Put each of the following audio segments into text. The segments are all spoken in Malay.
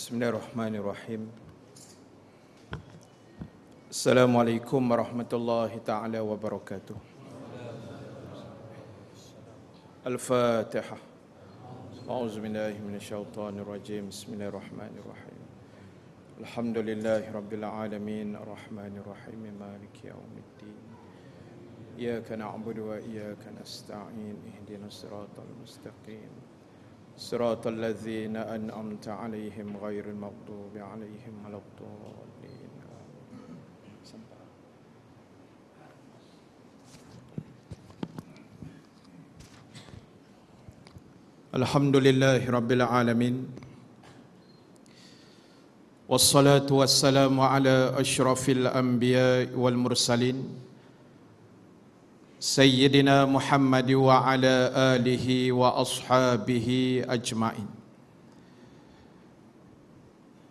Bismillahirrahmanirrahim. Assalamualaikum warahmatullahi ta'ala wabarakatuh. Al-Fatihah. A'udzubillahi minasyaitonirrajim. Bismillahirrahmanirrahim. Alhamdulillahi rabbil alamin, arrahmanirrahim, maliki yaumiddin. Iyyaka na'budu wa iyyaka nasta'in. Ihdinas siratal mustaqim. Siratal ladzina an'amta 'alaihim ghairil maghdubi 'alaihim waladdallin. Alhamdulillahi rabbil alamin. Wassalatu wassalamu ala asyrafil anbiya'i wal mursalin Sayyidina Muhammad wa ala alihi wa ashabihi ajma'in.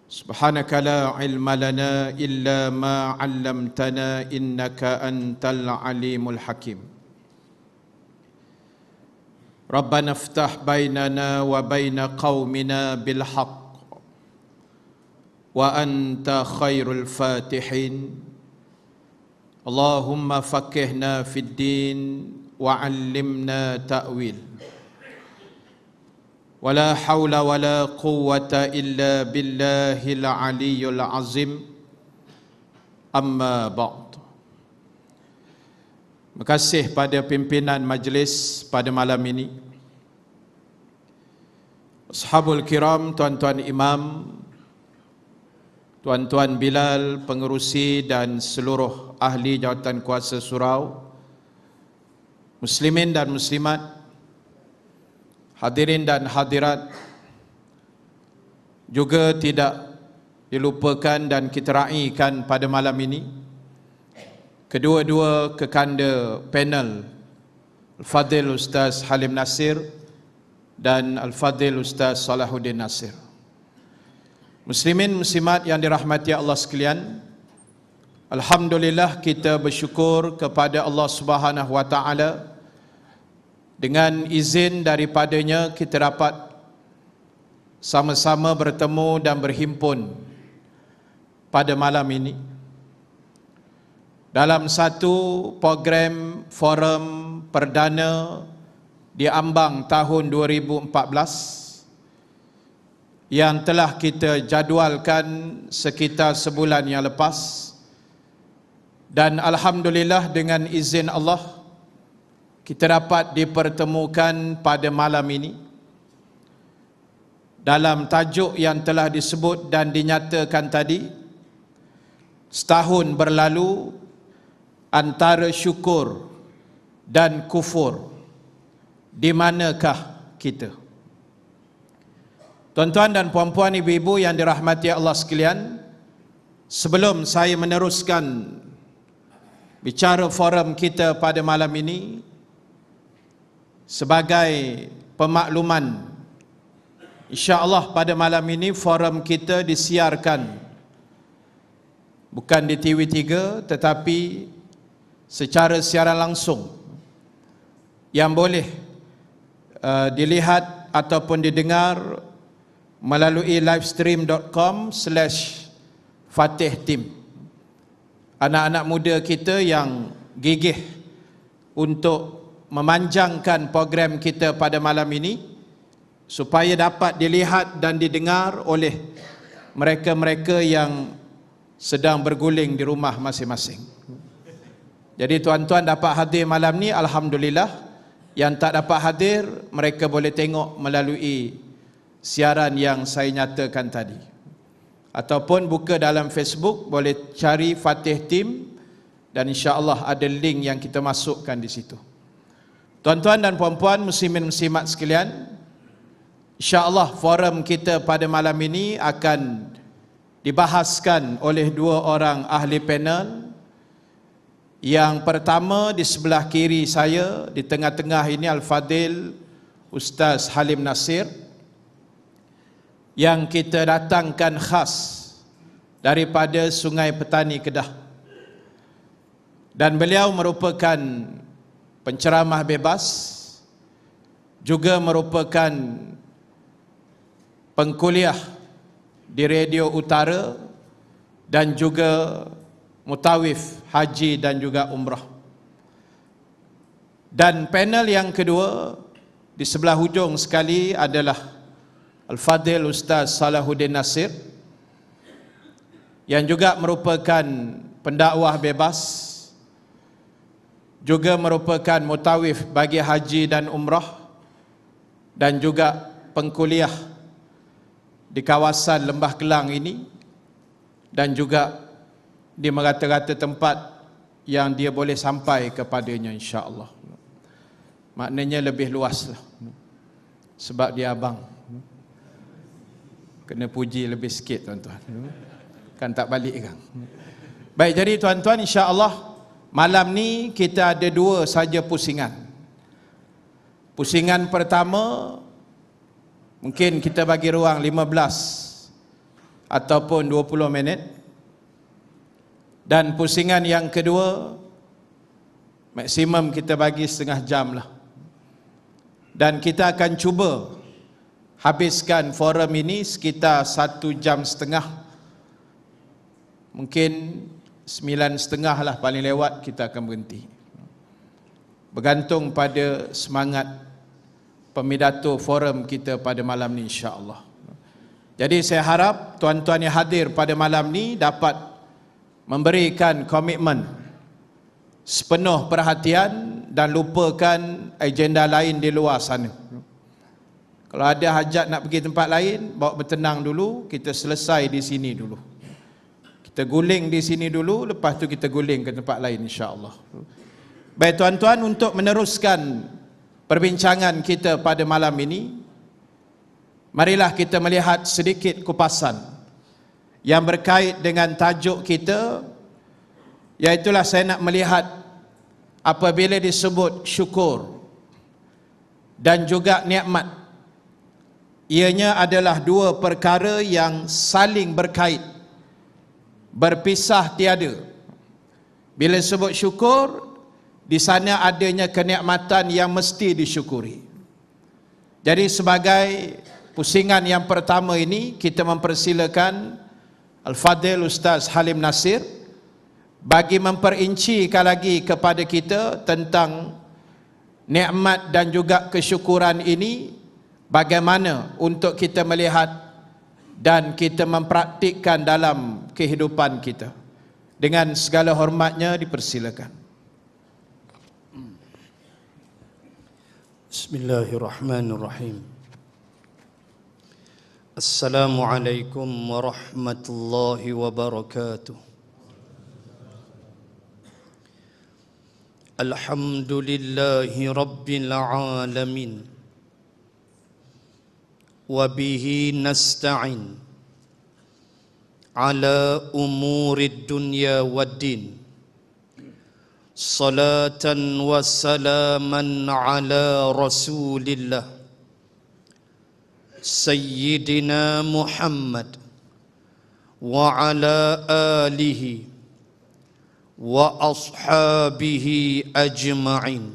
Subhanaka la ilma lana illa ma 'allamtana innaka antal alimul hakim. Rabbana iftah bainana wa baina qaumina bil haqq wa anta khairul fatihin. Allahumma faqihna fid din wa 'allimna ta'wil. Wala haula wala quwwata illa billahil aliyyil azim. Amma ba'd. Terima kasih pada pimpinan majlis pada malam ini. Ashabul kiram, tuan-tuan imam, tuan-tuan Bilal, pengerusi dan seluruh ahli jawatan kuasa surau, muslimin dan muslimat, hadirin dan hadirat, juga tidak dilupakan dan kita raikan pada malam ini kedua-dua kekanda panel, Al-Fadhil Ustaz Halim Nasir dan Al-Fadhil Ustaz Salahuddin Nasir. Muslimin muslimat yang dirahmati Allah sekalian, alhamdulillah kita bersyukur kepada Allah Subhanahu wa taala, dengan izin daripadanya kita dapat sama-sama bertemu dan berhimpun pada malam ini dalam satu program forum perdana di ambang tahun 2014 yang telah kita jadualkan sekitar sebulan yang lepas. Dan alhamdulillah dengan izin Allah kita dapat dipertemukan pada malam ini dalam tajuk yang telah disebut dan dinyatakan tadi, setahun berlalu antara syukur dan kufur, di manakah kita? Tuan-tuan dan puan-puan, ibu-ibu yang dirahmati Allah sekalian, sebelum saya meneruskan bicara forum kita pada malam ini, sebagai pemakluman, insya-Allah pada malam ini forum kita disiarkan bukan di TV3 tetapi secara siaran langsung yang boleh dilihat ataupun didengar melalui livestream.com/fatihtim. Anak-anak muda kita yang gigih untuk memanjangkan program kita pada malam ini supaya dapat dilihat dan didengar oleh mereka-mereka yang sedang berguling di rumah masing-masing. Jadi tuan-tuan dapat hadir malam ni, alhamdulillah. Yang tak dapat hadir, mereka boleh tengok melalui siaran yang saya nyatakan tadi. Ataupun buka dalam Facebook, boleh cari Fatih Tim dan insya-Allah ada link yang kita masukkan di situ. Tuan-tuan dan puan-puan, muslimin muslimat sekalian, insya-Allah forum kita pada malam ini akan dibahaskan oleh dua orang ahli panel. Yang pertama di sebelah kiri saya, di tengah-tengah ini Al-Fadhil Ustaz Halim Nasir, yang kita datangkan khas daripada Sungai Petani Kedah. Dan beliau merupakan penceramah bebas, juga merupakan pengkuliah di Radio Utara dan juga mutawif haji dan juga umrah. Dan panel yang kedua di sebelah hujung sekali adalah Al-Fadhil Ustaz Salahuddin Nasir yang juga merupakan pendakwah bebas, juga merupakan mutawif bagi haji dan umrah, dan juga pengkuliah di kawasan Lembah Kelang ini, dan juga di merata-rata tempat yang dia boleh sampai kepadanya, insya-Allah. Maknanya lebih luas lah, sebab dia abang, kena puji lebih sikit tuan-tuan, kan tak balik kan. Baik, jadi tuan-tuan, insya-Allah malam ni kita ada dua saja pusingan. Pusingan pertama mungkin kita bagi ruang 15 ataupun 20 minit, dan pusingan yang kedua maksimum kita bagi setengah jam lah. Dan kita akan cuba habiskan forum ini sekitar 1 jam setengah, mungkin 9:30 lah paling lewat kita akan berhenti, bergantung pada semangat pemidato forum kita pada malam ni, insya-Allah. Jadi saya harap tuan-tuan yang hadir pada malam ni dapat memberikan komitmen, sepenuh perhatian, dan lupakan agenda lain di luar sana. Kalau ada hajat nak pergi tempat lain, bawa bertenang dulu, kita selesai di sini dulu. Kita guling di sini dulu, lepas tu kita guling ke tempat lain, insya-Allah. Baik tuan-tuan, untuk meneruskan perbincangan kita pada malam ini, marilah kita melihat sedikit kupasan yang berkait dengan tajuk kita, iaitulah saya nak melihat apabila disebut syukur dan juga nikmat, ianya adalah dua perkara yang saling berkait, berpisah tiada. Bila sebut syukur, di sana adanya kenikmatan yang mesti disyukuri. Jadi sebagai pusingan yang pertama ini, kita mempersilakan Al-Fadhil Ustaz Halim Nasir bagi memperincikan lagi kepada kita tentang nikmat dan juga kesyukuran ini, bagaimana untuk kita melihat dan kita mempraktikkan dalam kehidupan kita. Dengan segala hormatnya dipersilakan. Bismillahirrahmanirrahim. Assalamualaikum warahmatullahi wabarakatuh. Alhamdulillahi rabbil alamin. Wa bihi nasta'in ala umurid dunya waddin. Salatan wa salaman ala rasulillah Sayyidina Muhammad wa ala alihi wa ashabihi ajma'in.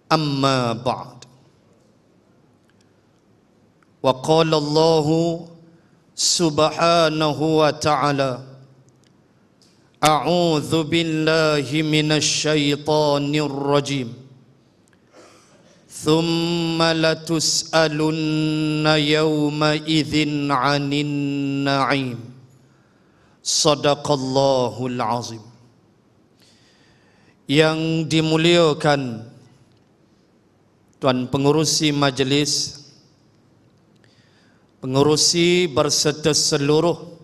Amma ba'd. Wa qala Allah subhanahu wa ta'ala, a'udzu billahi minasy syaithanir rajim. Thumma latus'alunna yawma idzin 'anin na'im. Sadaqallahul azim. Yang dimuliakan Tuan Pengurusi Majlis, pengurusi berserta seluruh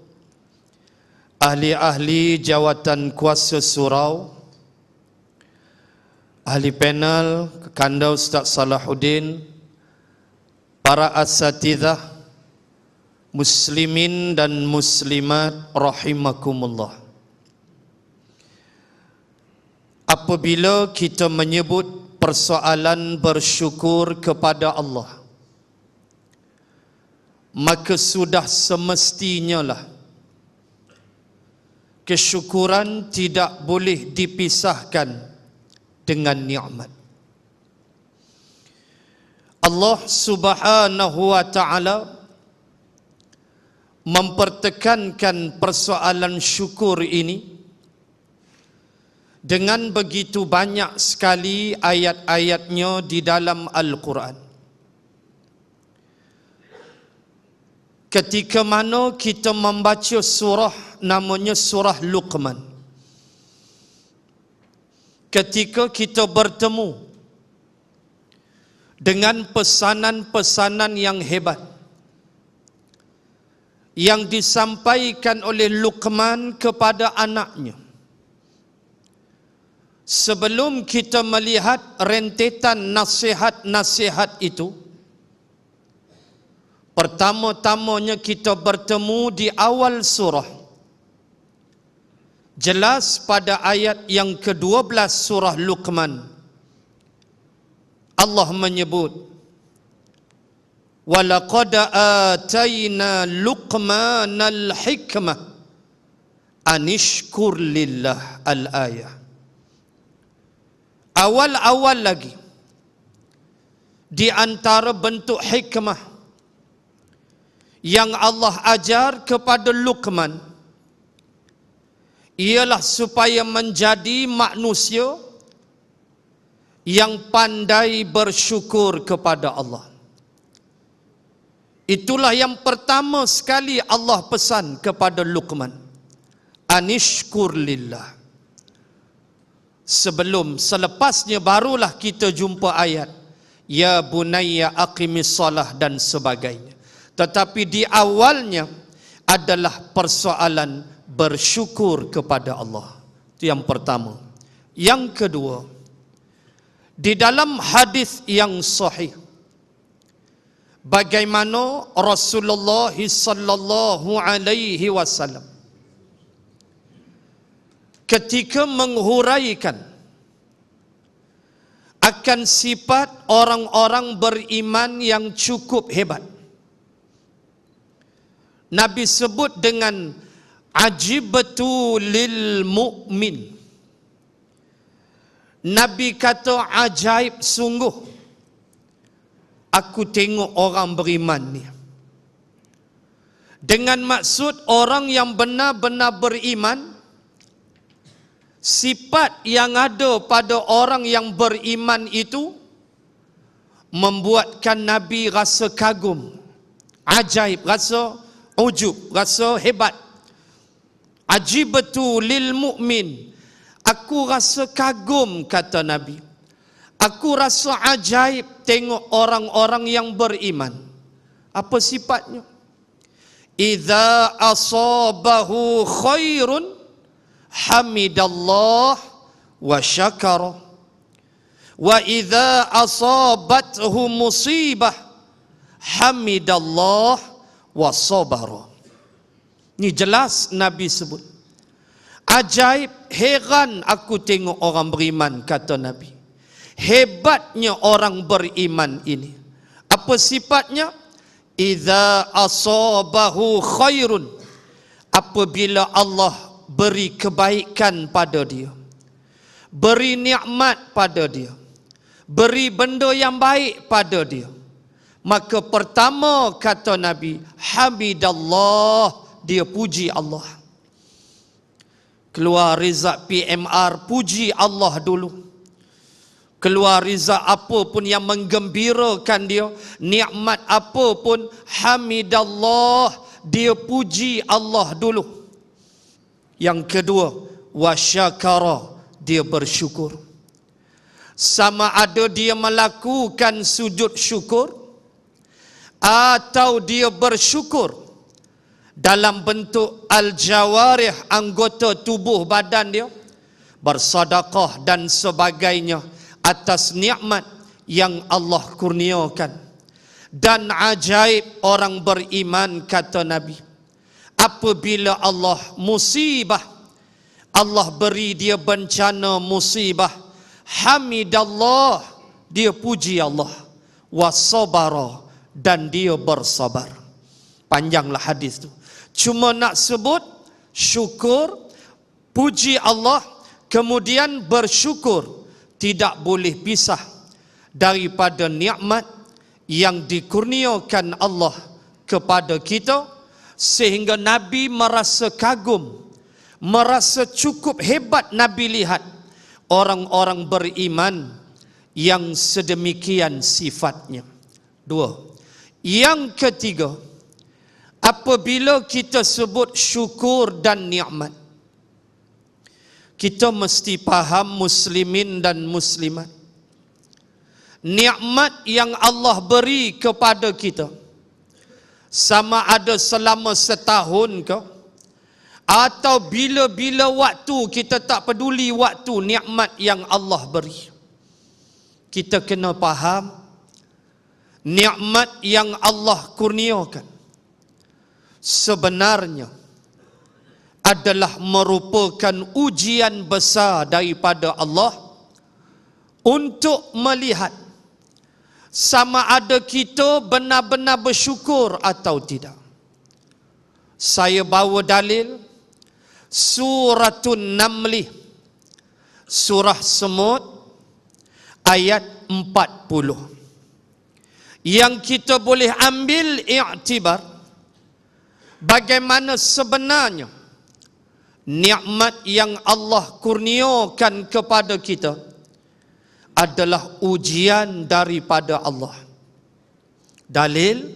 ahli-ahli jawatan kuasa surau, ahli panel, Kekanda Ustaz Salahuddin, para asatidzah, muslimin dan muslimat rahimakumullah. Apabila kita menyebut persoalan bersyukur kepada Allah, maka sudah semestinya lah kesyukuran tidak boleh dipisahkan dengan nikmat. Allah Subhanahu wa ta'ala mempertekankan persoalan syukur ini dengan begitu banyak sekali ayat-ayatnya di dalam Al-Quran. Ketika mana kita membaca surah namanya surah Luqman, ketika kita bertemu dengan pesanan-pesanan yang hebat yang disampaikan oleh Luqman kepada anaknya, sebelum kita melihat rentetan nasihat-nasihat itu, pertama-tamanya kita bertemu di awal surah. Jelas pada ayat yang ke-12 surah Luqman, Allah menyebut, وَلَقَدْ آتَيْنَا لُقْمَانَ الْحِكْمَةَ أَنِ اشْكُرْ لِلَّهِ al-ayah. Awal-awal lagi, di antara bentuk hikmah yang Allah ajar kepada Luqman ialah supaya menjadi manusia yang pandai bersyukur kepada Allah. Itulah yang pertama sekali Allah pesan kepada Luqman, anishkur lillah. Selepasnya barulah kita jumpa ayat ya bunayya aqimis salah dan sebagainya. Tetapi di awalnya adalah persoalan bersyukur kepada Allah. Itu yang pertama. Yang kedua, di dalam hadis yang sahih, bagaimana Rasulullah sallallahu alaihi wasallam ketika menghuraikan akan sifat orang-orang beriman yang cukup hebat, Nabi sebut dengan ajibtu lil mu'min. Nabi kata ajaib sungguh aku tengok orang beriman ni. Dengan maksud orang yang benar-benar beriman, sifat yang ada pada orang yang beriman itu membuatkan Nabi rasa kagum, ajaib, rasa ujub, rasa hebat. Ajibtu lil mu'min, aku rasa kagum, kata Nabi. Aku rasa ajaib tengok orang-orang yang beriman. Apa sifatnya? Idza asabahu khairun hamidallah wa syakara, wa idza asabathu musibah hamidallah wa sabara. Ini jelas Nabi sebut. Ajaib, heran aku tengok orang beriman, kata Nabi. Hebatnya orang beriman ini. Apa sifatnya? Idza asabahu khairun, apabila Allah beri kebaikan pada dia, beri nikmat pada dia, beri benda yang baik pada dia, maka pertama kata Nabi, hamidallah, dia puji Allah. Keluar rizak PMR, puji Allah dulu. Keluar rizak apa pun yang menggembirakan dia, nikmat apa pun, hamidallah, dia puji Allah dulu. Yang kedua, wasyakara, dia bersyukur. Sama ada dia melakukan sujud syukur atau dia bersyukur dalam bentuk al-jawarih, anggota tubuh badan dia, bersedekah dan sebagainya atas nikmat yang Allah kurniakan. Dan ajaib orang beriman, kata Nabi, apabila Allah musibah, Allah beri dia bencana musibah, hamidallah, dia puji Allah, wasabara, dan dia bersabar. Panjanglah hadis tu. Cuma nak sebut syukur, puji Allah, kemudian bersyukur, tidak boleh pisah daripada nikmat yang dikurniakan Allah kepada kita, sehingga Nabi merasa kagum, merasa cukup hebat Nabi lihat orang-orang beriman yang sedemikian sifatnya. Dua. Yang ketiga, apabila kita sebut syukur dan nikmat, kita mesti faham muslimin dan muslimat, nikmat yang Allah beri kepada kita, sama ada selama setahun ke, atau bila-bila waktu, kita tak peduli waktu, nikmat yang Allah beri. Kita kena faham nikmat yang Allah kurniakan sebenarnya adalah merupakan ujian besar daripada Allah untuk melihat sama ada kita benar-benar bersyukur atau tidak. Saya bawa dalil Suratun Namli, surah semut, ayat 40, yang kita boleh ambil iktibar bagaimana sebenarnya nikmat yang Allah kurniakan kepada kita adalah ujian daripada Allah. Dalil,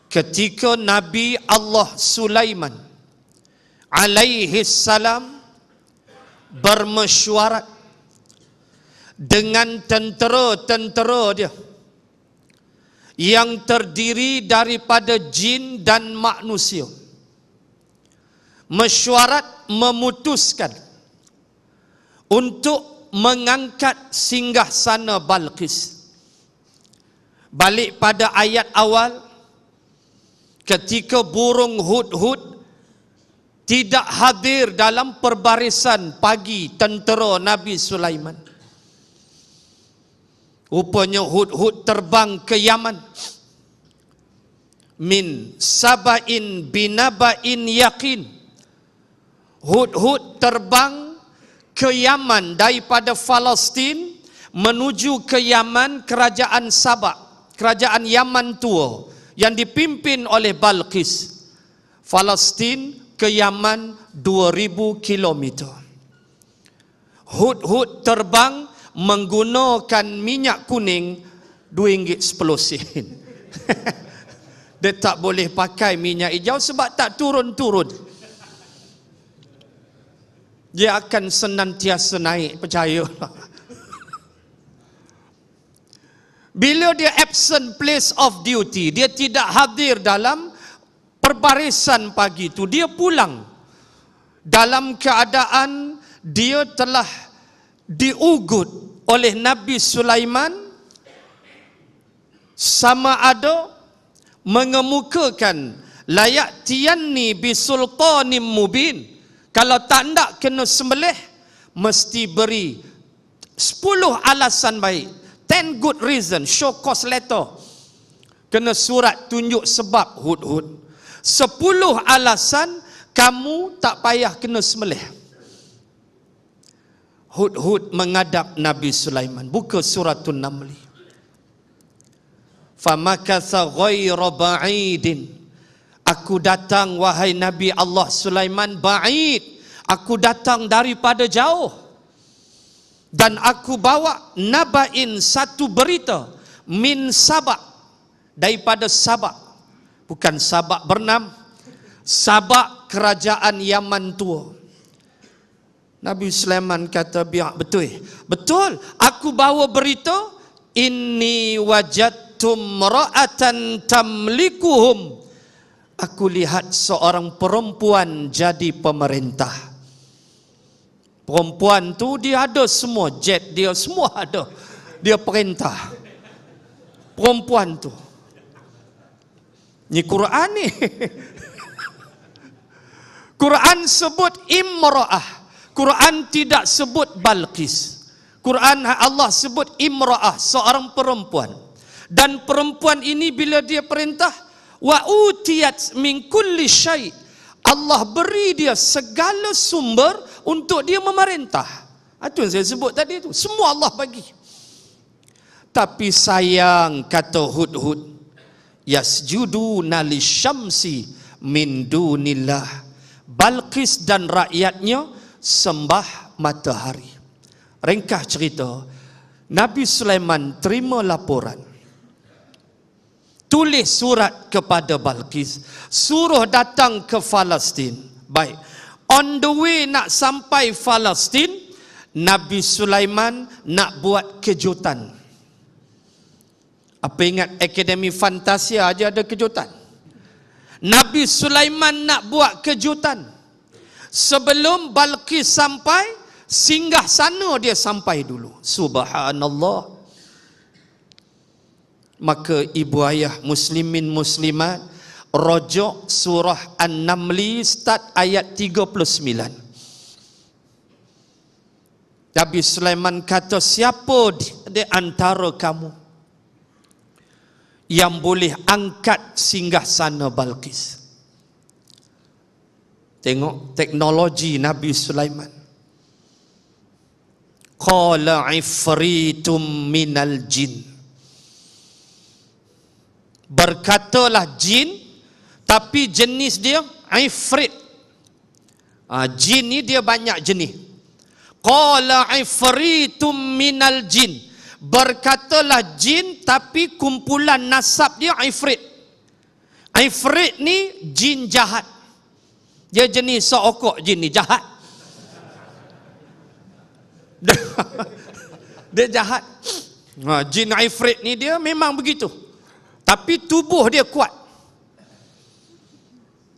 ketika Nabi Allah Sulaiman alaihi salam bermesyuarat dengan tentera-tentera dia yang terdiri daripada jin dan manusia, mesyuarat memutuskan untuk mengangkat singgasana Balqis. Balik pada ayat awal, ketika burung hudhud tidak hadir dalam perbarisan pagi tentera Nabi Sulaiman, rupanya hudhud terbang ke Yaman. Min sabain binaba'in yakin, hudhud terbang ke Yaman daripada Palestin menuju ke Yaman, kerajaan Sabak, kerajaan Yaman tua yang dipimpin oleh Balqis. Palestin ke Yaman 2000 km. Hudhud terbang menggunakan minyak kuning RM2.10. Dia tak boleh pakai minyak hijau sebab tak turun-turun. Dia akan senantiasa naik, percayalah. Bila dia absent place of duty, dia tidak hadir dalam perbarisan pagi itu, dia pulang dalam keadaan dia telah diugut oleh Nabi Sulaiman, sama ada mengemukakan layak tiyanni bisultanim mubin, kalau tak nak kena sembelih mesti beri 10 alasan baik, 10 good reason, show cause letter, kena surat tunjuk sebab hudhud. 10 alasan kamu tak payah kena sembelih. Hudhud menghadap Nabi Sulaiman. Buka Suratun Namli. Famakatha ghaira ba'idin, aku datang wahai Nabi Allah Sulaiman, ba'id, aku datang daripada jauh, dan aku bawa naba'in, satu berita, min Sabak, daripada Sabak. Bukan Sabak bernam, Sabak kerajaan Yaman tua. Nabi Sulaiman kata, biar betul. Betul, aku bawa berita, inni wajadtum ra'atan tamlikuhum, aku lihat seorang perempuan jadi pemerintah. Perempuan tu dia ada semua, jet dia semua ada, dia perintah. Perempuan tu, ni Quran ni. Quran sebut imra'ah, Quran tidak sebut Balqis. Quran Allah sebut imra'ah, seorang perempuan. Dan perempuan ini bila dia perintah, wa utiyat min kulli syai', Allah beri dia segala sumber untuk dia memerintah. Itu yang saya sebut tadi tu, semua Allah bagi. Tapi sayang, kata hudhud, yasjuduna lisyamsi, min dunillah. Balqis dan rakyatnya sembah matahari. Ringkas cerita, Nabi Sulaiman terima laporan, tulis surat kepada Balqis, suruh datang ke Palestin. Baik, on the way nak sampai Palestin, Nabi Sulaiman nak buat kejutan. Apa ingat Akademi Fantasia aja ada kejutan? Nabi Sulaiman nak buat kejutan. Sebelum Balqis sampai, singgah sana dia sampai dulu. Subhanallah. Maka ibu ayah muslimin muslimat, rojok surah An-Namli start ayat 39. Nabi Sulaiman kata, siapa di antara kamu yang boleh angkat singgasana Balqis? Tengok teknologi Nabi Sulaiman. Qala ifritum minal jin. Berkatalah jin, tapi jenis dia ifrit. Jin ni dia banyak jenis. Qala ifritum minal jin. Berkatalah jin, tapi kumpulan nasab dia ifrit. Ifrit ni jin jahat. Dia jenis seokok jin ni jahat. Dia jahat. Jin ifrit ni dia memang begitu. Tapi tubuh dia kuat.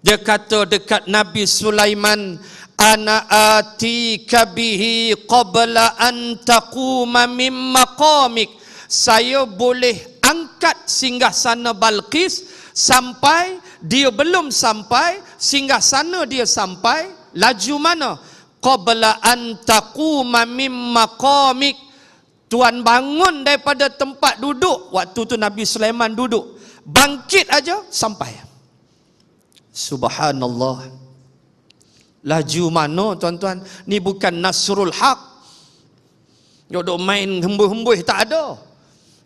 Dia kata dekat Nabi Sulaiman, ana atika bihi qabla an taquma min maqamik. Saya boleh angkat singgasana Balqis sampai dia belum sampai, singgasana dia sampai, laju mana? Qabla an taquma min maqamik. Tuan bangun daripada tempat duduk. Waktu tu Nabi Sulaiman duduk, bangkit aja sampai. Subhanallah. Laju mana tuan-tuan? Ni bukan Nasrul Haq. Duk main hembuh-hembuh, tak ada.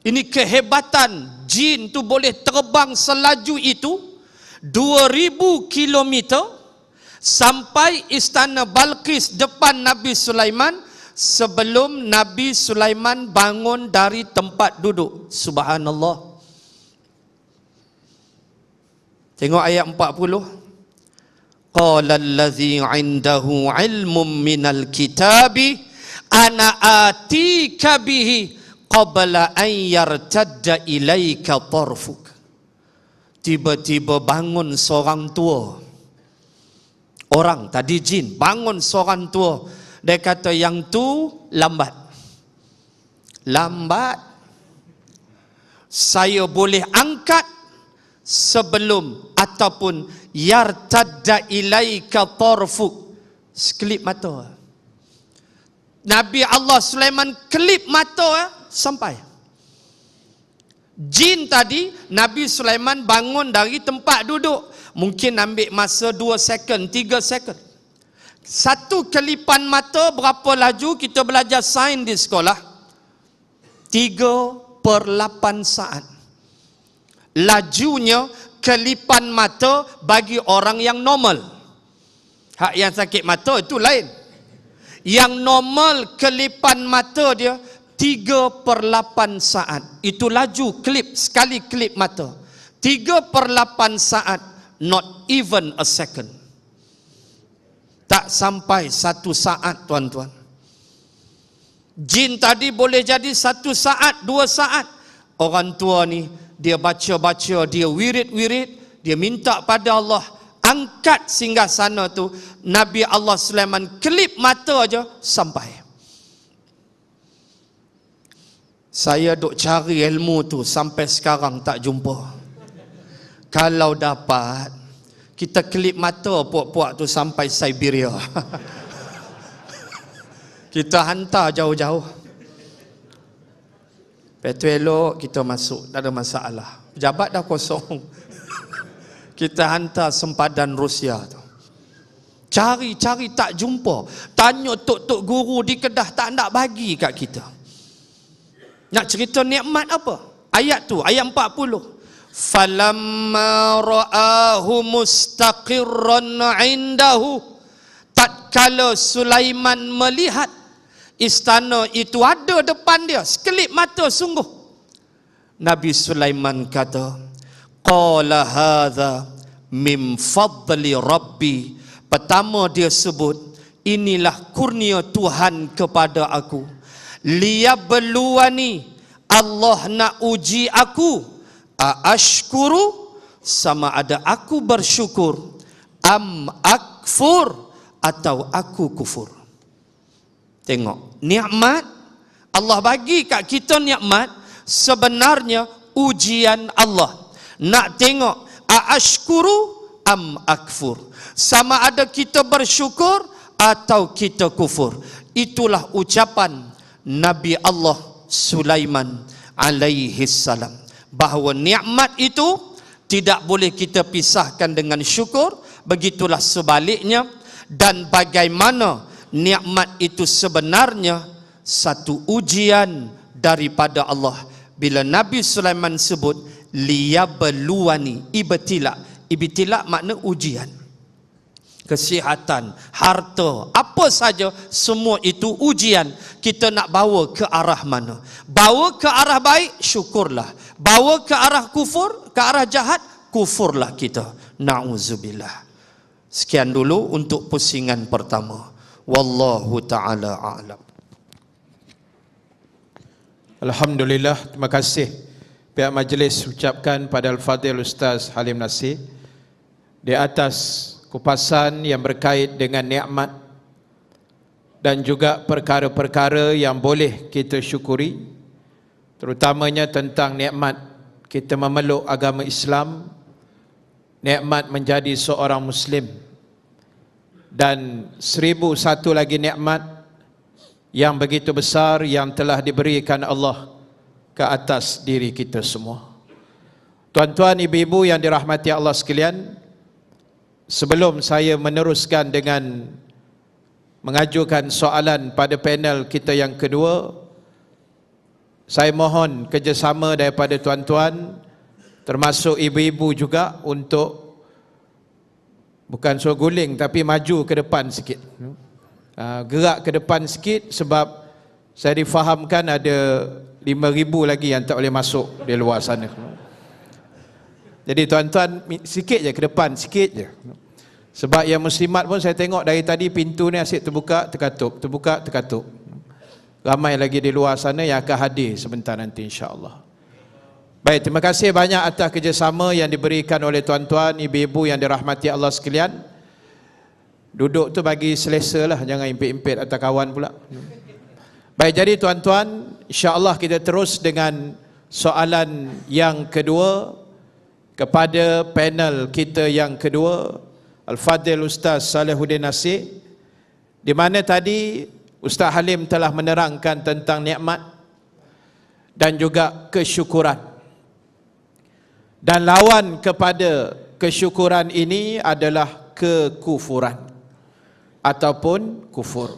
Ini kehebatan. Jin tu boleh terbang selaju itu 2000 kilometer sampai istana Balqis depan Nabi Sulaiman sebelum Nabi Sulaiman bangun dari tempat duduk. Subhanallah. Tengok ayat 40. Qala allazi 'indahu 'ilmun minal kitabi ana atika bihi qabla an yartadda ilaika tarfuk. Tiba-tiba bangun seorang tua. Orang tadi jin, bangun seorang tua. Dia kata yang tu lambat. Lambat. Saya boleh angkat sebelum ataupun yartadda ilaika tarfuk. Sekelip mata. Nabi Allah Sulaiman kelip mata sampai. Jin tadi Nabi Sulaiman bangun dari tempat duduk, mungkin ambil masa 2 second, 3 second. Satu kelipan mata berapa laju kita belajar sains di sekolah? 3/8 saat. Lajunya kelipan mata bagi orang yang normal. Hak yang sakit mata itu lain. Yang normal kelipan mata dia 3/8 saat. Itu laju klip, sekali klip mata. 3/8 saat, not even a second. Tak sampai 1 saat tuan-tuan. Jin tadi boleh jadi 1 saat, 2 saat. Orang tua ni dia baca-baca, dia wirid-wirid, dia minta pada Allah angkat singgasana tu. Nabi Allah Sulaiman kelip mata aja sampai. Saya duk cari ilmu tu sampai sekarang tak jumpa. Kalau dapat, kita kelip mata puak-puak tu sampai Siberia. Kita hantar jauh-jauh. Lepas tu elok kita masuk, tak ada masalah. Pejabat dah kosong. Kita hantar sempadan Rusia tu. Cari-cari tak jumpa. Tanya tok-tok guru di Kedah tak nak bagi kat kita. Nak cerita nikmat apa? Ayat tu, ayat 40. falamma ra'ahu mustaqirran 'indahu, tatkala Sulaiman melihat istana itu ada depan dia, sekelip mata sungguh, Nabi Sulaiman kata, qala hadza min fadli rabbi. Pertama dia sebut, inilah kurnia Tuhan kepada aku. Liyabluwani, Allah nak uji aku, aashkuru, sama ada aku bersyukur, am akfur, atau aku kufur. Tengok, nikmat Allah bagi kat kita, nikmat sebenarnya ujian Allah. Nak tengok aashkuru am akfur, sama ada kita bersyukur atau kita kufur. Itulah ucapan Nabi Allah Sulaiman alaihi salam, bahawa nikmat itu tidak boleh kita pisahkan dengan syukur. Begitulah sebaliknya. Dan bagaimana nikmat itu sebenarnya satu ujian daripada Allah. Bila Nabi Sulaiman sebut liyabluwani, ibtila. Ibtila makna ujian. Kesihatan, harta, apa saja, semua itu ujian. Kita nak bawa ke arah mana? Bawa ke arah baik, syukurlah. Bawa ke arah kufur, ke arah jahat, kufurlah kita. Na'udzubillah. Sekian dulu untuk pusingan pertama. Wallahu ta'ala a'lam. Alhamdulillah, terima kasih pihak majlis ucapkan pada Al-Fadhil Ustaz Halim Nasir di atas kupasan yang berkait dengan nikmat dan juga perkara-perkara yang boleh kita syukuri, terutamanya tentang nikmat kita memeluk agama Islam, nikmat menjadi seorang Muslim, dan 1001 lagi nikmat yang begitu besar yang telah diberikan Allah ke atas diri kita semua. Tuan-tuan, ibu-ibu yang dirahmati Allah sekalian, sebelum saya meneruskan dengan mengajukan soalan pada panel kita yang kedua, saya mohon kerjasama daripada tuan-tuan, termasuk ibu-ibu juga, untuk bukan suruh guling tapi maju ke depan sikit, gerak ke depan sikit, sebab saya difahamkan ada 5,000 lagi yang tak boleh masuk di luar sana. Jadi tuan-tuan sikit je ke depan, sikit je. Sebab yang muslimat pun saya tengok dari tadi pintu ni asyik terbuka terkatup, terbuka terkatup. Ramai lagi di luar sana yang akan hadir sebentar nanti, insya-Allah. Baik, terima kasih banyak atas kerjasama yang diberikan oleh tuan-tuan, ibu-ibu yang dirahmati Allah sekalian. Duduk tu bagi selesa lah, jangan impit-impit atas kawan pula. Baik, jadi tuan-tuan, insya-Allah kita terus dengan soalan yang kedua kepada panel kita yang kedua, Al-Fadhil Ustaz Salihuddin Nasir, di mana tadi Ustaz Halim telah menerangkan tentang nikmat dan juga kesyukuran. Dan lawan kepada kesyukuran ini adalah kekufuran ataupun kufur.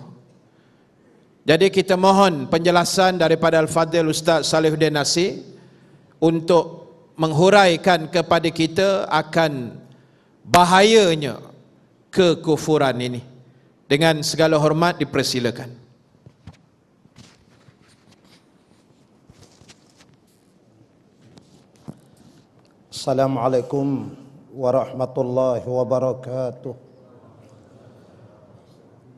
Jadi kita mohon penjelasan daripada Al-Fadhil Ustaz Salihuddin Nasir untuk menghuraikan kepada kita akan bahayanya kekufuran ini. Dengan segala hormat dipersilakan. Assalamualaikum warahmatullahi wabarakatuh.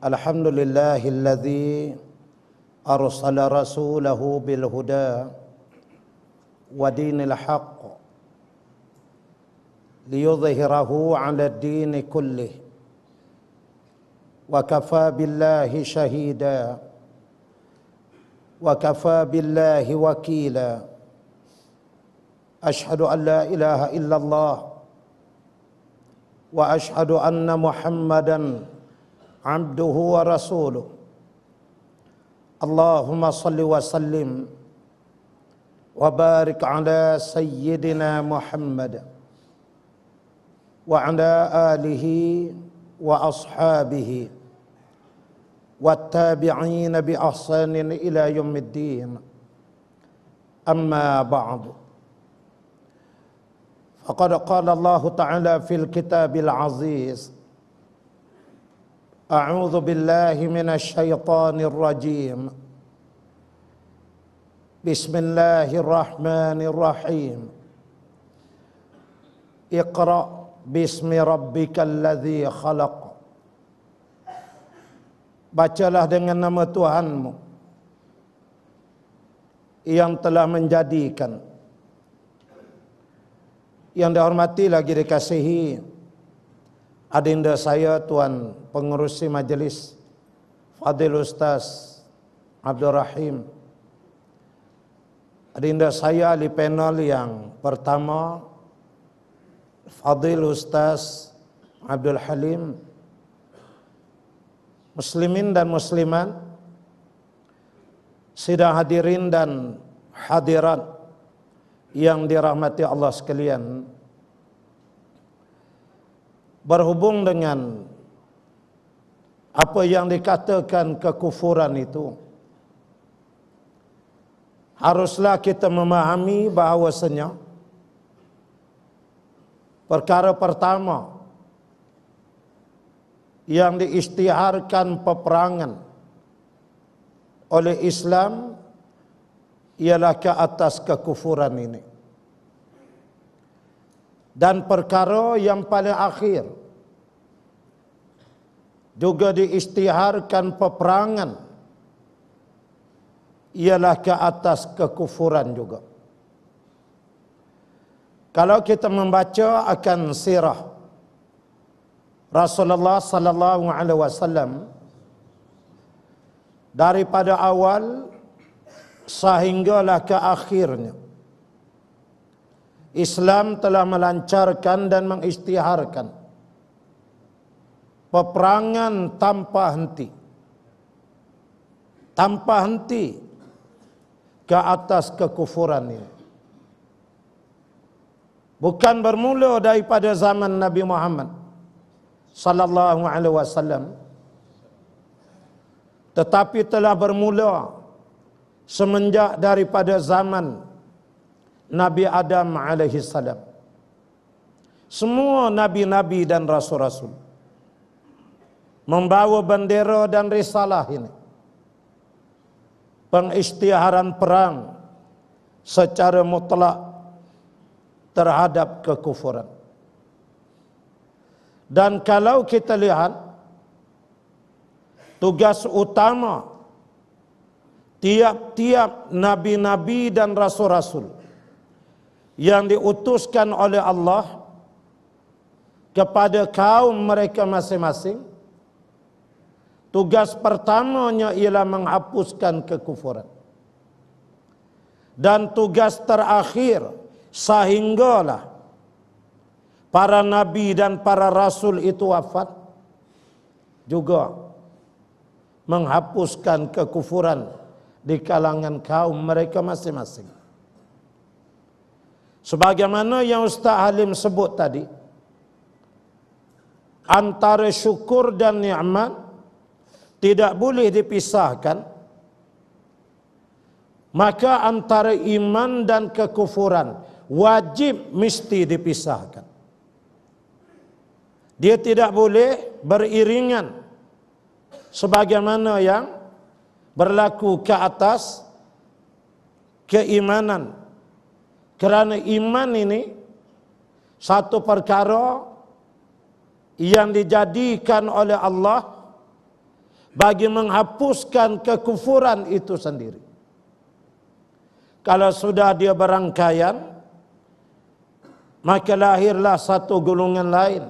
Alhamdulillahilladzi arsala rasulahu bil huda wa dinil haqq liyudhhirahu 'ala ad-din kullih wa kafa billahi shahida wa kafa billahi wakila. Ashhadu an la ilaha illallah wa ashhadu anna Muhammadan abduhu wa rasuluh. Allahumma salli wa sallim wa barik ala sayyidina Muhammad wa ala alihi wa ashabihi wa tabi'ina bi ahsanin ila yaumiddin. Amma ba'du. Faqad qala Allah Ta'ala fil kitabil aziz, A'udzu billahi minasy syaithanir rajim. Bismillahirrahmanirrahim. Iqra bismi rabbikal ladzi khalaq. Bacalah dengan nama Tuhanmu yang telah menjadikan. Yang dihormati lagi dikasihi adinda saya Tuan Pengerusi Majlis Fadil Ustaz Abdul Rahim, adinda saya ahli panel yang pertama Fadil Ustaz Abdul Halim, muslimin dan muslimat, sidang hadirin dan hadirat yang dirahmati Allah sekalian. Berhubung dengan apa yang dikatakan kekufuran itu, haruslah kita memahami bahawasanya perkara pertama yang diisytiharkan peperangan oleh Islam ialah ke atas kekufuran ini. Dan perkara yang paling akhir juga diisytiharkan peperangan ialah ke atas kekufuran juga. Kalau kita membaca akan sirah Rasulullah sallallahu alaihi wasallam daripada awal sehinggalah ke akhirnya, Islam telah melancarkan dan mengisytiharkan peperangan tanpa henti ke atas kekufuran ini. Bukan bermula daripada zaman Nabi Muhammad sallallahu alaihi wasallam, tetapi telah bermula semenjak daripada zaman Nabi Adam alaihi salam. Semua nabi-nabi dan rasul-rasul membawa bendera dan risalah ini, pengisytiharan perang secara mutlak terhadap kekufuran. Dan kalau kita lihat tugas utama tiap-tiap nabi-nabi dan rasul-rasul yang diutuskan oleh Allah kepada kaum mereka masing-masing, tugas pertamanya ialah menghapuskan kekufuran. Dan tugas terakhir sehinggalah para nabi dan para rasul itu wafat juga menghapuskan kekufuran di kalangan kaum mereka masing-masing. Sebagaimana yang Ustaz Halim sebut tadi, antara syukur dan nikmat tidak boleh dipisahkan, maka antara iman dan kekufuran wajib mesti dipisahkan. Dia tidak boleh beriringan sebagaimana yang berlaku ke atas keimanan. Kerana iman ini satu perkara yang dijadikan oleh Allah bagi menghapuskan kekufuran itu sendiri. Kalau sudah dia berangkaian, maka lahirlah satu golongan lain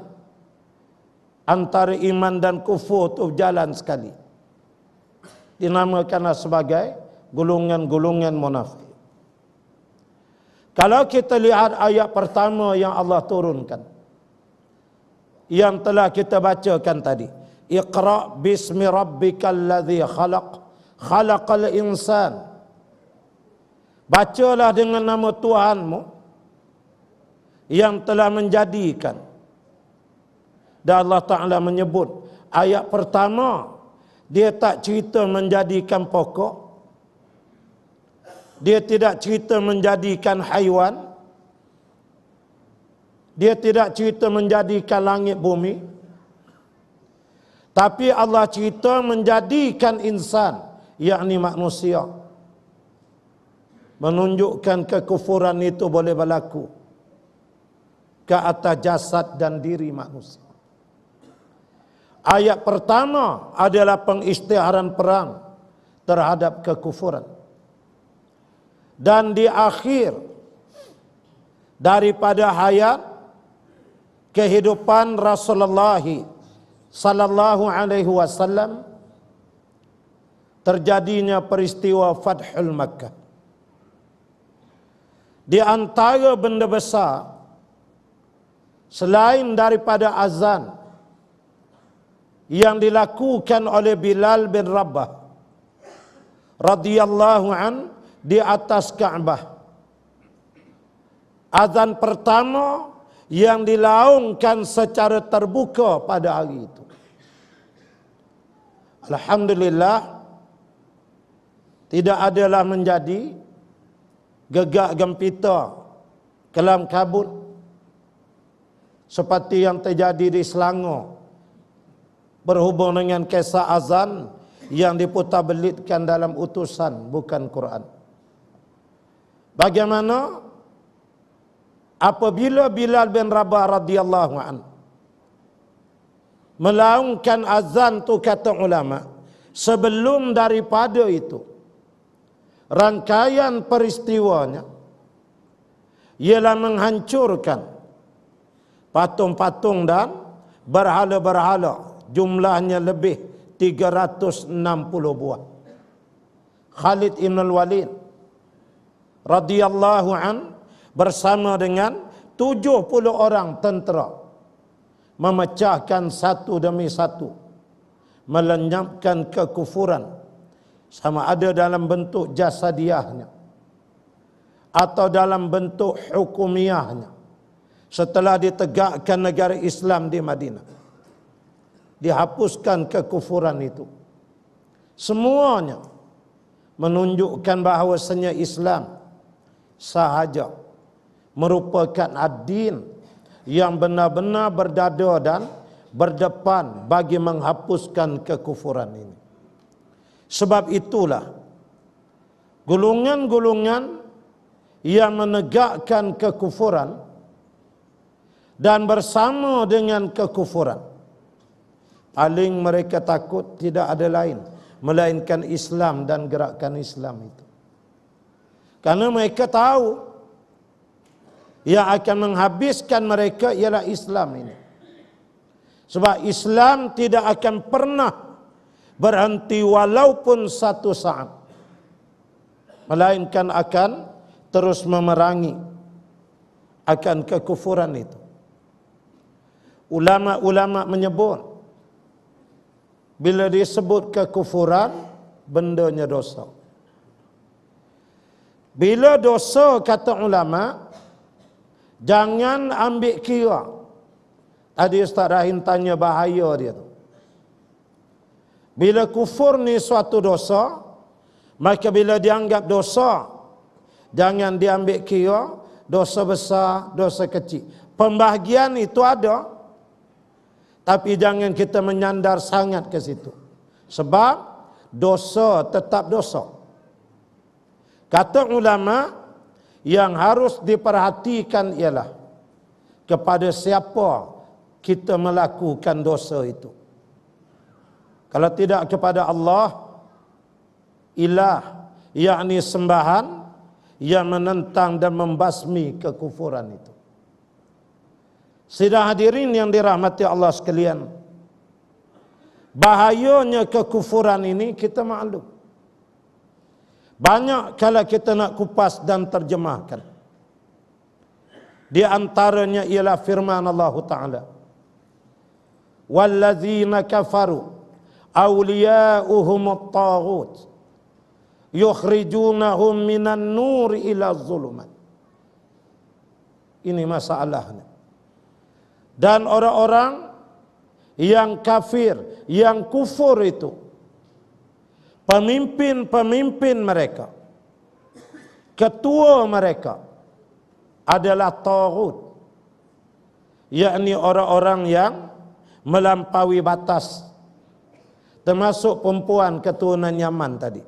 antara iman dan kufur itu jalan sekali. Dinamakanlah sebagai golongan-golongan munafik. Kalau kita lihat ayat pertama yang Allah turunkan, yang telah kita bacakan tadi, Iqra bismi rabbikal ladzi khalaq, khalaqal insan. Bacalah dengan nama Tuhanmu yang telah menjadikan. Dan Allah Ta'ala menyebut ayat pertama, dia tak cerita menjadikan pokok, dia tidak cerita menjadikan haiwan, Dia tidak cerita menjadikan langit bumi, tapi Allah cerita menjadikan insan, yakni manusia. Menunjukkan kekufuran itu boleh berlaku ke atas jasad dan diri manusia. Ayat pertama adalah pengisytiharan perang terhadap kekufuran. Dan di akhir daripada hayat kehidupan Rasulullah sallallahu alaihi wasallam terjadinya peristiwa Fathul Makkah. Di antara benda besar selain daripada azan yang dilakukan oleh Bilal bin Rabah radhiyallahu an di atas Kaabah, azan pertama yang dilaungkan secara terbuka pada hari itu. Alhamdulillah, tidak adalah menjadi gegak gempita kelam kabut seperti yang terjadi di Selangor berhubung dengan kisah azan yang diputar-belitkan dalam utusan bukan Quran. Bagaimana apabila Bilal bin Rabah radhiyallahu an melaungkan azan tu, kata ulama, sebelum daripada itu rangkaian peristiwanya ialah menghancurkan patung-patung dan berhala-berhala, jumlahnya lebih 360 buah. Khalid ibn al-Walid radhiyallahu an bersama dengan 70 orang tentera memecahkan satu demi satu, melenyapkan kekufuran, sama ada dalam bentuk jasadiahnya atau dalam bentuk hukumiahnya. Setelah ditegakkan negara Islam di Madinah, dihapuskan kekufuran itu. Semuanya menunjukkan bahawasanya Islam sahaja merupakan ad-din yang benar-benar berdada dan berdepan bagi menghapuskan kekufuran ini. Sebab itulah golongan-golongan yang menegakkan kekufuran dan bersama dengan kekufuran, paling mereka takut tidak ada lain melainkan Islam dan gerakan Islam itu. Karena mereka tahu yang akan menghabiskan mereka ialah Islam ini. Sebab Islam tidak akan pernah berhenti walaupun satu saat, melainkan akan terus memerangi akan kekufuran itu. Ulama-ulama menyebut, bila disebut kekufuran, bendanya dosa. Bila dosa, kata ulama, jangan ambil kira. Tadi Ustaz Rahim tanya bahaya dia tu. Bila kufur ni suatu dosa, maka bila dianggap dosa, jangan diambil kira dosa besar, dosa kecil. Pembahagian itu ada, tapi jangan kita menyandar sangat ke situ. Sebab dosa tetap dosa. Kata ulama, yang harus diperhatikan ialah kepada siapa kita melakukan dosa itu. Kalau tidak kepada Allah, ilah, yakni sembahan yang menentang dan membasmi kekufuran itu. Sidang hadirin yang dirahmati Allah sekalian, bahayanya kekufuran ini kita maklum. Banyak kalau kita nak kupas dan terjemahkan. Di antaranya ialah firman Allah Ta'ala, "Wallazina kafaru awliya'uhum at-taghut yukhrijunahum minan nur ila zulumat." Ini masalahnya. Dan orang-orang yang kafir, yang kufur itu, pemimpin-pemimpin mereka, ketua mereka adalah taghut. yakni orang-orang yang melampaui batas, termasuk perempuan keturunan Yaman tadi.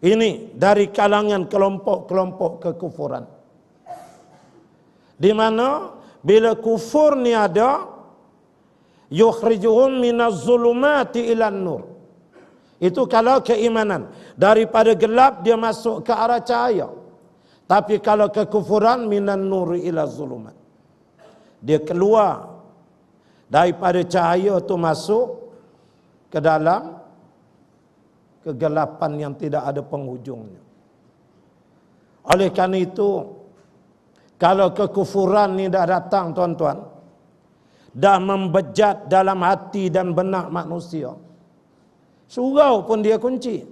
Ini dari kalangan kelompok-kelompok kekufuran, di mana bila kufur ni ada, yukhrijuhum minaz zulumati ilan nur. Itu kalau keimanan, daripada gelap dia masuk ke arah cahaya. Tapi kalau kekufuran, minan nur ila zulumat, dia keluar daripada cahaya tu masuk ke dalam kegelapan yang tidak ada penghujungnya. Oleh kerana itu, kalau kekufuran ni dah datang tuan-tuan, dah membejat dalam hati dan benak manusia, surau pun dia kunci.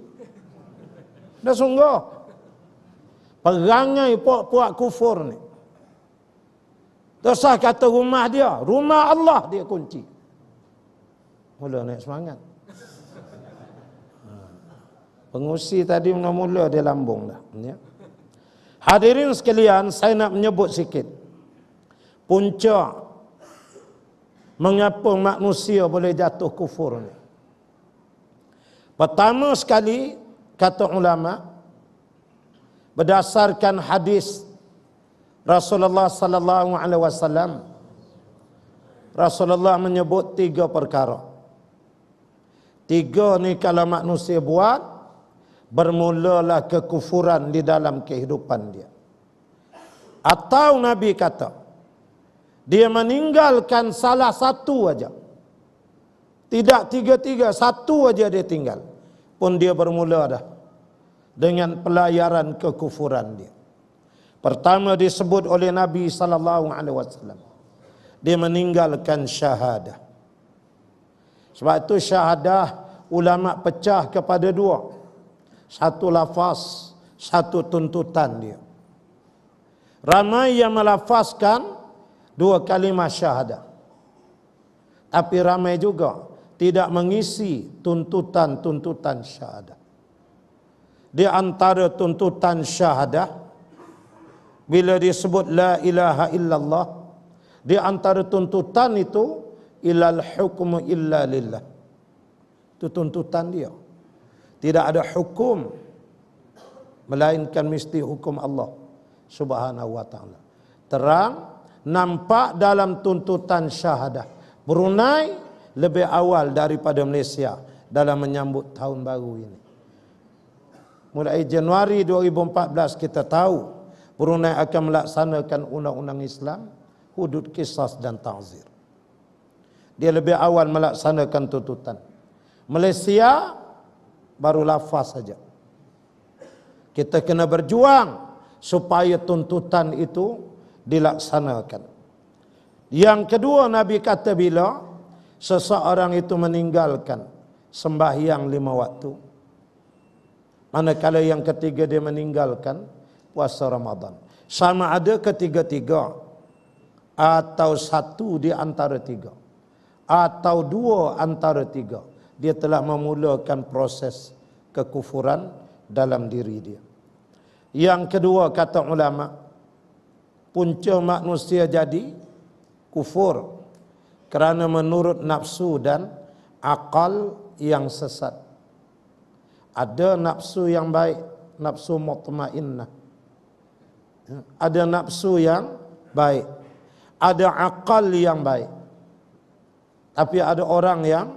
Dah sungguh perangai puak-puak kufur ni. Tersah kata rumah dia, rumah Allah dia kunci. Mula naik semangat. Pengusi tadi mula-mula dia lambung dah. Ya. Hadirin sekalian, saya nak menyebut sikit punca mengapa manusia boleh jatuh kufur ni. Pertama sekali, kata ulama, berdasarkan hadis Rasulullah sallallahu alaihi wasallam, Rasulullah menyebut 3 perkara. 3 ni kalau manusia buat, bermulalah kekufuran di dalam kehidupan dia. Atau Nabi kata, dia meninggalkan salah satu aja. Tidak 3-3, satu aja dia tinggal, pun dia bermula dah dengan pelayaran kekufuran dia. Pertama disebut oleh Nabi sallallahu alaihi wasallam, dia meninggalkan syahadah. Sebab itu syahadah ulama pecah kepada 2. Satu lafaz, satu tuntutan dia. Ramai yang melafazkan 2 kalimah syahadah, tapi ramai juga tidak mengisi tuntutan-tuntutan syahadah. Di antara tuntutan syahadah, bila disebut la ilaha illallah, di antara tuntutan itu, ilal hukmu illa lillah. Itu tuntutan dia. Tidak ada hukum melainkan mesti hukum Allah Subhanahu wa taala. Terang nampak dalam tuntutan syahadah. Brunei lebih awal daripada Malaysia dalam menyambut tahun baru ini. Mulai Januari 2014 kita tahu Brunei akan melaksanakan undang-undang Islam, hudud qisas dan ta'zir. Dia lebih awal melaksanakan tuntutan. Malaysia baru lafaz saja. Kita kena berjuang supaya tuntutan itu dilaksanakan. Yang kedua, Nabi kata bila seseorang itu meninggalkan sembahyang 5 waktu, manakala yang ketiga dia meninggalkan puasa Ramadan. Sama ada ketiga-tiga, atau satu di antara 3, atau 2 antara 3, dia telah memulakan proses kekufuran dalam diri dia. Yang kedua, kata ulama, punca manusia jadi kufur kerana menurut nafsu dan akal yang sesat. Ada nafsu yang baik, nafsu mutmainnah. Ada nafsu yang baik, ada akal yang baik. Tapi ada orang yang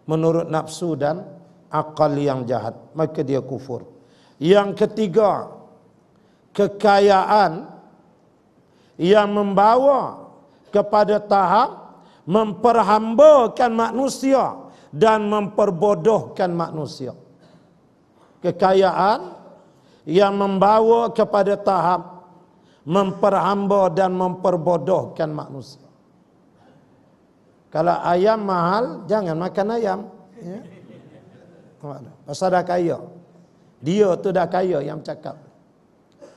menurut nafsu dan akal yang jahat, maka dia kufur. Yang ketiga, kekayaan yang membawa kepada tahap memperhambakan manusia dan memperbodohkan manusia. Kekayaan yang membawa kepada tahap memperhamba dan memperbodohkan manusia. Kalau ayam mahal, jangan makan ayam. Ya. Pasal dah kaya. Dia tu dah kaya yang cakap.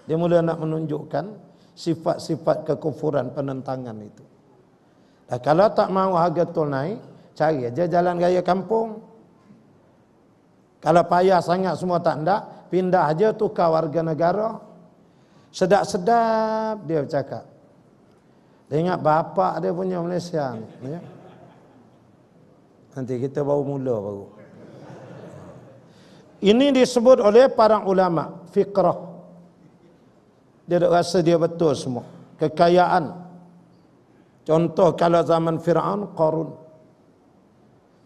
Dia mula nak menunjukkan sifat-sifat kekufuran penentangan itu. Dan kalau tak mahu harga tol naik, cari aja jalan raya kampung. Kalau payah sangat semua tak nak, pindah aja tukar warga negara. Sedap-sedap dia bercakap. Ingat bapak dia punya Malaysia ni, ya. Nanti kita baru mula baru. Ini disebut oleh para ulama fiqrah. Dia tak rasa dia betul semua. Kekayaan. Contoh kalau zaman Fir'aun, Qarun.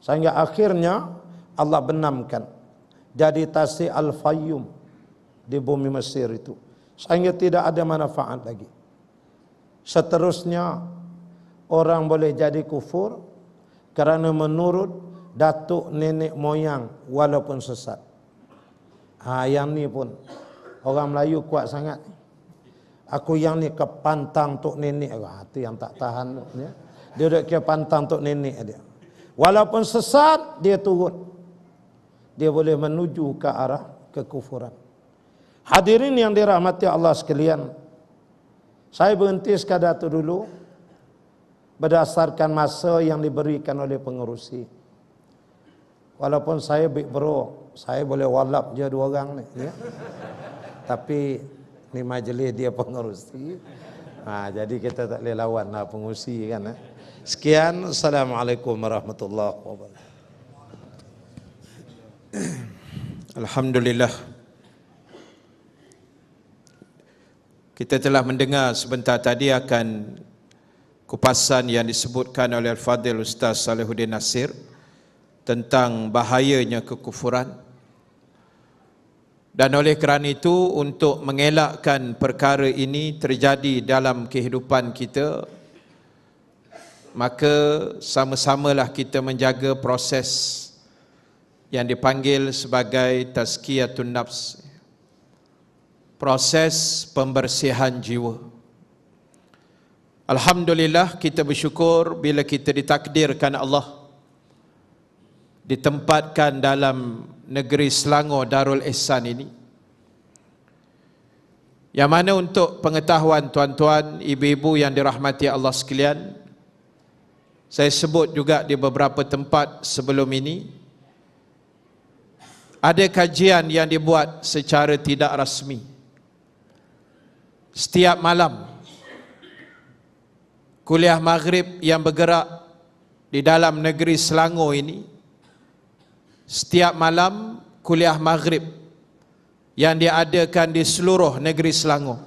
Sehingga akhirnya Allah benamkan. Jadi tasik Al-Fayyum di bumi Mesir itu. Sehingga tidak ada manfaat lagi. Seterusnya orang boleh jadi kufur kerana menurut datuk nenek moyang walaupun sesat. Yang ni pun orang Melayu kuat sangat. Aku yang ni kepantang tok nenek. Itu yang tak tahan. Ya. Dia duduk ke pantang tok nenek dia. Walaupun sesat, dia turun. Dia boleh menuju ke arah kekufuran. Hadirin yang dirahmati Allah sekalian, saya berhenti sekadar itu dulu berdasarkan masa yang diberikan oleh pengerusi. Walaupun saya big bro, saya boleh walap je 2 orang ni, ya. Tapi ni majlis dia pengerusi. Jadi kita tak boleh lawan lah pengerusi kan. Sekian, Assalamualaikum warahmatullahi wabarakatuh. Alhamdulillah. Kita telah mendengar sebentar tadi akan kupasan yang disebutkan oleh Al-Fadhil Ustaz Salihuddin Nasir tentang bahayanya kekufuran. Dan oleh kerana itu, untuk mengelakkan perkara ini terjadi dalam kehidupan kita, maka sama-samalah kita menjaga proses yang dipanggil sebagai tazkiyatun nafs, proses pembersihan jiwa. Alhamdulillah, kita bersyukur bila kita ditakdirkan Allah ditempatkan dalam negeri Selangor Darul Ihsan ini, yang mana untuk pengetahuan tuan-tuan, ibu-ibu yang dirahmati Allah sekalian, saya sebut juga di beberapa tempat sebelum ini, ada kajian yang dibuat secara tidak rasmi. Setiap malam kuliah maghrib yang bergerak di dalam negeri Selangor ini, setiap malam kuliah maghrib yang diadakan di seluruh negeri Selangor,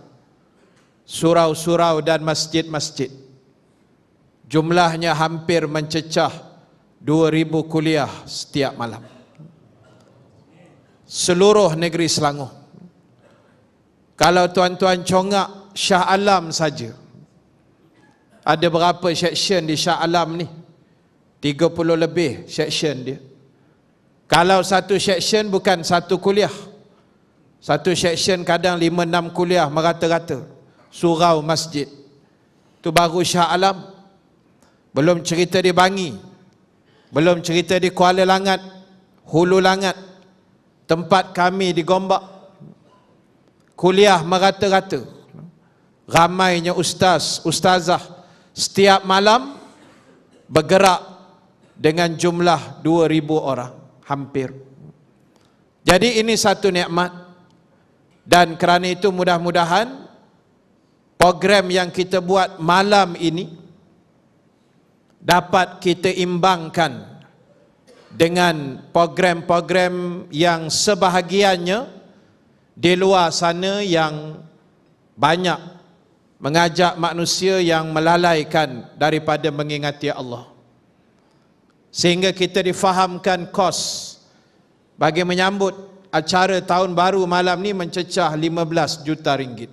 surau-surau dan masjid-masjid, jumlahnya hampir mencecah 2,000 kuliah setiap malam. Seluruh negeri Selangor. Kalau tuan-tuan congak Shah Alam saja, ada berapa section di Shah Alam ni? 30 lebih section dia. Kalau satu section bukan satu kuliah, satu section kadang 5-6 kuliah merata-rata, surau masjid. Tu baru Shah Alam. Belum cerita di Bangi, belum cerita di Kuala Langat, Hulu Langat, tempat kami di Gombak, kuliah merata-rata. Ramainya ustaz, ustazah setiap malam bergerak dengan jumlah 2,000 orang hampir. Jadi ini satu nikmat, dan kerana itu mudah-mudahan program yang kita buat malam ini dapat kita imbangkan dengan program-program yang sebahagiannya di luar sana yang banyak mengajak manusia yang melalaikan daripada mengingati Allah, sehingga kita difahamkan kos bagi menyambut acara tahun baru malam ni mencecah 15 juta ringgit.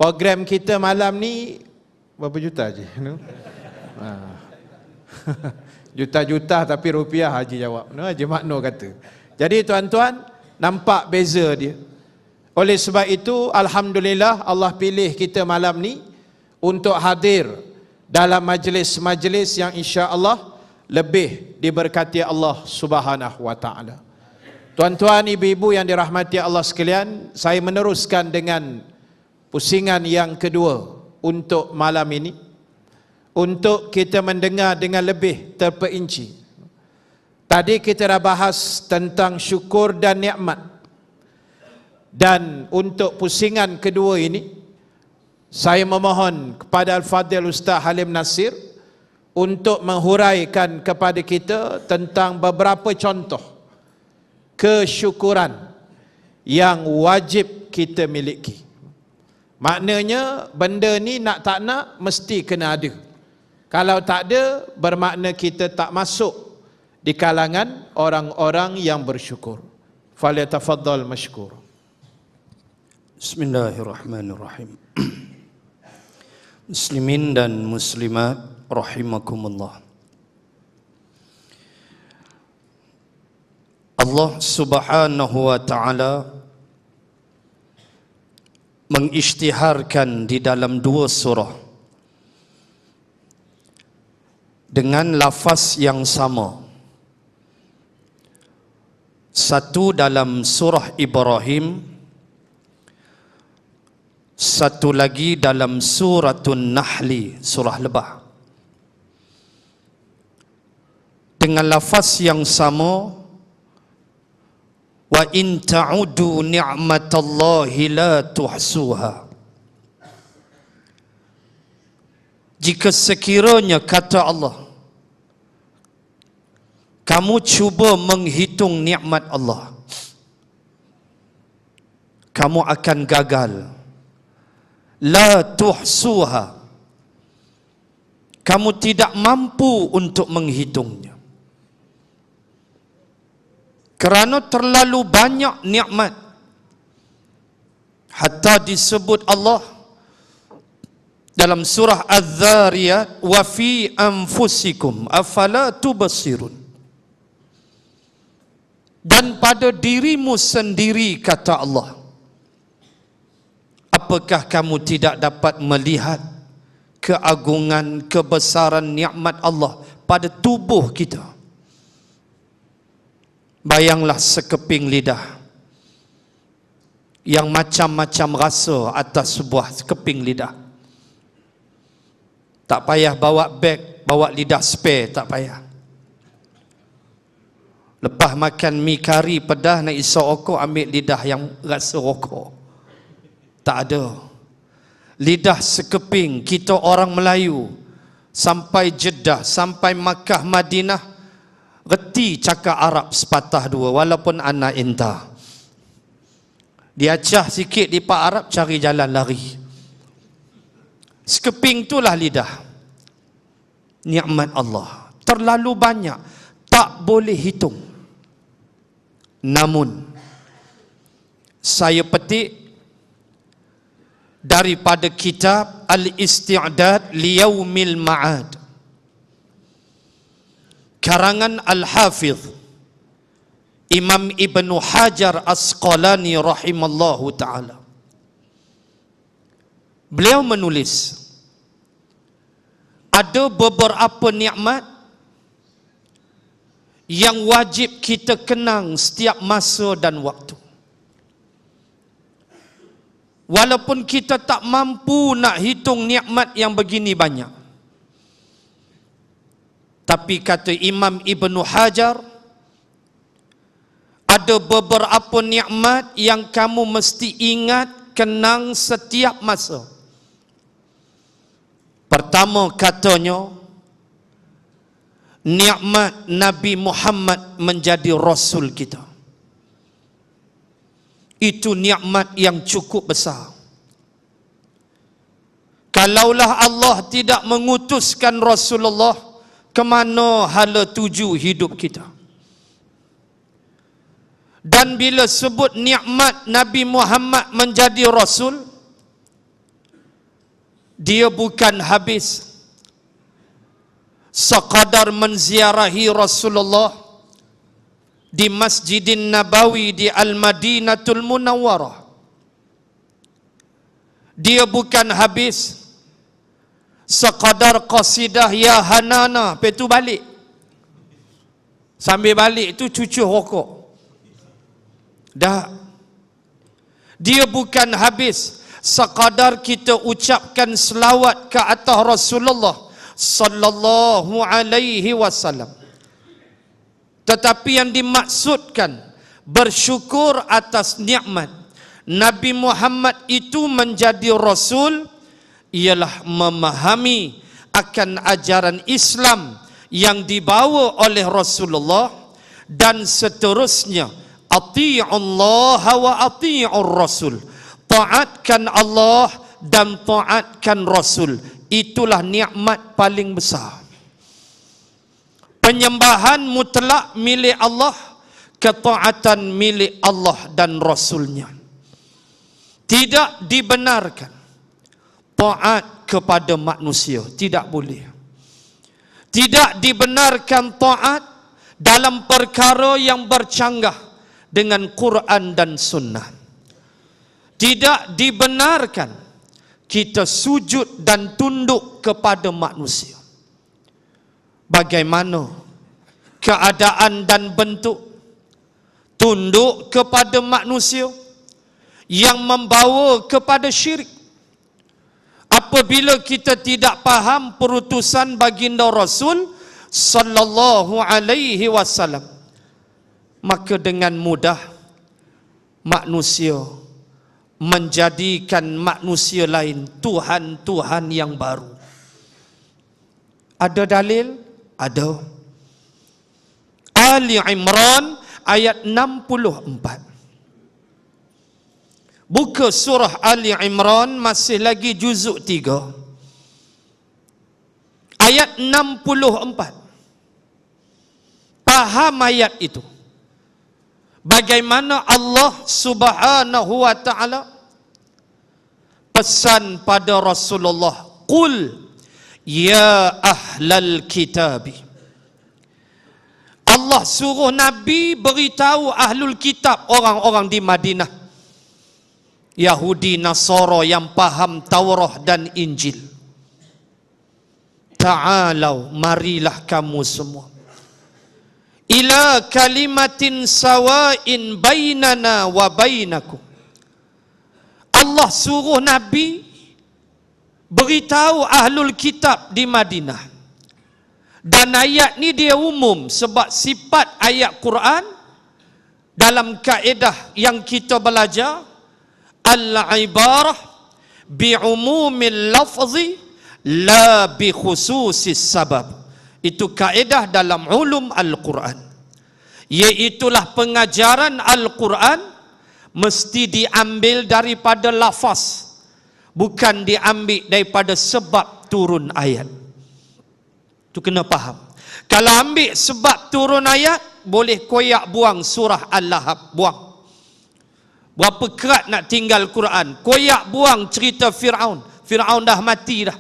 Program kita malam ni berapa juta je? Juta-juta tapi rupiah, Haji jawab. Haji Makno kata. Jadi tuan-tuan, nampak beza dia. Oleh sebab itu, alhamdulillah Allah pilih kita malam ni untuk hadir dalam majlis-majlis yang insya-Allah lebih diberkati Allah Subhanahu wa taala. Tuan-tuan, ibu-ibu yang dirahmati Allah sekalian, saya meneruskan dengan pusingan yang kedua untuk malam ini, untuk kita mendengar dengan lebih terperinci. Tadi kita dah bahas tentang syukur dan nikmat. Dan untuk pusingan kedua ini, Saya memohon kepada Al-Fadhil Ustaz Halim Nasir untuk menghuraikan kepada kita tentang beberapa contoh kesyukuran yang wajib kita miliki. Maknanya benda ni nak tak nak mesti kena ada. Kalau tak ada, bermakna kita tak masuk di kalangan orang-orang yang bersyukur. Falyatafaddal mashkur. Bismillahirrahmanirrahim. Muslimin dan muslimat rahimakumullah. Allah Subhanahu wa taala mengisytiharkan di dalam dua surah dengan lafaz yang sama. Satu dalam surah Ibrahim, satu lagi dalam suratun Nahli, surah Lebah. Dengan lafaz yang sama, wa in ta'udu ni'matallahi la tuhsuha. Jika sekiranya, kata Allah, kamu cuba menghitung nikmat Allah, kamu akan gagal. La tuhsuha, kamu tidak mampu untuk menghitungnya. Kerana terlalu banyak nikmat. Hatta disebut Allah dalam surah Az-Zariyat, wa fi anfusikum afala tubsirun. Dan pada dirimu sendiri, kata Allah, apakah kamu tidak dapat melihat keagungan, kebesaran nikmat Allah pada tubuh kita? Bayanglah sekeping lidah yang macam-macam rasa atas sebuah sekeping lidah. Tak payah bawa beg, bawa lidah spare, tak payah. Lepas makan mi kari pedas nak isap rokok, ambil lidah yang rasa rokok. Tak ada. Lidah sekeping kita orang Melayu sampai Jeddah, sampai Makkah, Madinah, reti cakap Arab sepatah dua, walaupun anak entah. Diacah sikit di Pak Arab, cari jalan lari. Sekeping itulah lidah. Nikmat Allah terlalu banyak, tak boleh hitung. Namun saya petik daripada kitab Al-Isti'dad Liyaumil Ma'ad, karangan Al-Hafidh Imam Ibn Hajar Asqalani rahimallahu ta'ala. Beliau menulis, ada beberapa nikmat yang wajib kita kenang setiap masa dan waktu. Walaupun kita tak mampu nak hitung nikmat yang begini banyak, tapi kata Imam Ibn Hajar, ada beberapa nikmat yang kamu mesti ingat, kenang setiap masa. Pertama katanya, nikmat Nabi Muhammad menjadi Rasul kita. Itu nikmat yang cukup besar. Kalaulah Allah tidak mengutuskan Rasulullah, ke mana hala tuju hidup kita? Dan bila sebut nikmat Nabi Muhammad menjadi Rasul, dia bukan habis sekadar menziarahi Rasulullah di Masjidin Nabawi di Al-Madinatul Munawwarah. Dia bukan habis sekadar qasidah ya Hanana, lepas tu balik. Sambil balik tu cucu rokok. Dah. Dia bukan habis sekadar kita ucapkan selawat ke atas Rasulullah sallallahu alaihi wasallam. Tetapi yang dimaksudkan bersyukur atas nikmat Nabi Muhammad itu menjadi Rasul, ialah memahami akan ajaran Islam yang dibawa oleh Rasulullah, dan seterusnya ati'ullaha wa ati'ur rasul, taatkan Allah dan taatkan Rasul. Itulah nikmat paling besar. Penyembahan mutlak milik Allah, ketaatan milik Allah dan Rasulnya. Tidak dibenarkan taat kepada manusia, tidak boleh. Tidak dibenarkan taat dalam perkara yang bercanggah dengan Quran dan Sunnah. Tidak dibenarkan kita sujud dan tunduk kepada manusia. Bagaimana keadaan dan bentuk tunduk kepada manusia yang membawa kepada syirik? Apabila kita tidak faham perutusan baginda Rasul sallallahu alaihi wasallam, maka dengan mudah manusia menjadikan manusia lain Tuhan-Tuhan yang baru. Ada dalil? Ada. Ali Imran ayat 64. Buka surah Ali Imran, masih lagi juzuk 3. Ayat 64. Paham ayat itu. Bagaimana Allah Subhanahu wa ta'ala pesan pada Rasulullah, qul ya ahlal kitabi. Allah suruh Nabi beritahu ahlul kitab, orang-orang di Madinah, Yahudi Nasara yang paham Taurah dan Injil. Ta'alau, marilah kamu semua, ila kalimatin sawa'in bainana wa bainakum. Allah suruh Nabi beritahu ahlul kitab di Madinah. Dan ayat ni dia umum, sebab sifat ayat Quran dalam kaedah yang kita belajar, al-ibarah bi'umumil lafzi la bi khususis sabab. Itu kaedah dalam ulum Al-Quran. Iaitulah pengajaran Al-Quran mesti diambil daripada lafaz, bukan diambil daripada sebab turun ayat. Itu kena faham. Kalau ambil sebab turun ayat, boleh koyak buang surah Al-Lahab, buang. Berapa kerat nak tinggal Quran, koyak buang cerita Fir'aun. Fir'aun dah mati dah.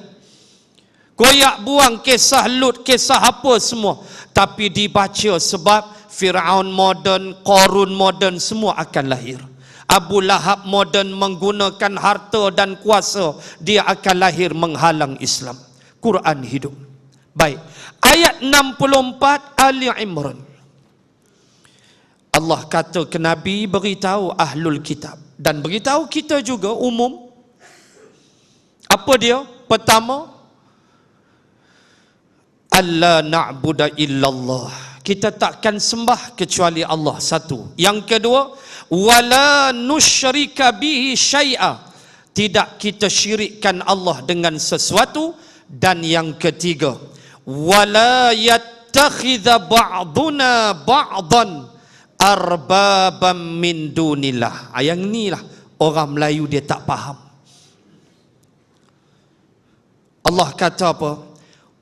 Koyak buang kisah Lut, kisah apa semua. Tapi dibaca sebab Fir'aun moden, Qarun moden, semua akan lahir. Abu Lahab moden menggunakan harta dan kuasa, dia akan lahir menghalang Islam. Quran hidup. Baik, ayat 64 Ali Imran. Allah kata ke Nabi, beritahu ahlul kitab, dan beritahu kita juga umum. Apa dia? Pertama, alla na'budu illallah, kita takkan sembah kecuali Allah satu. Yang kedua, wala nusyrika bihi syai'a, tidak kita syirikkan Allah dengan sesuatu. Dan yang ketiga, wala yattakhidha ba'duna ba'dan arbabam min dunillah. Yang inilah orang Melayu dia tak faham. Allah kata apa?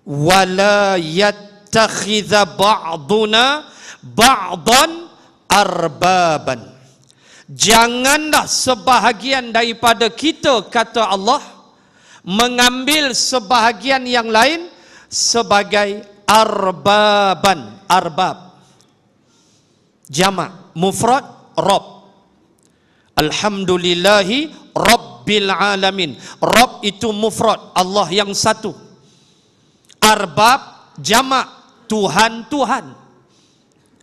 Wala yattakhidha ba'duna ba'dan arbaban. Janganlah sebahagian daripada kita, kata Allah, mengambil sebahagian yang lain sebagai arbaban. Arbab jamak, mufrad Rabb. Alhamdulillahi Rabbil alamin. Rabb itu mufrad, Allah yang satu. Arbab jamak, Tuhan-Tuhan.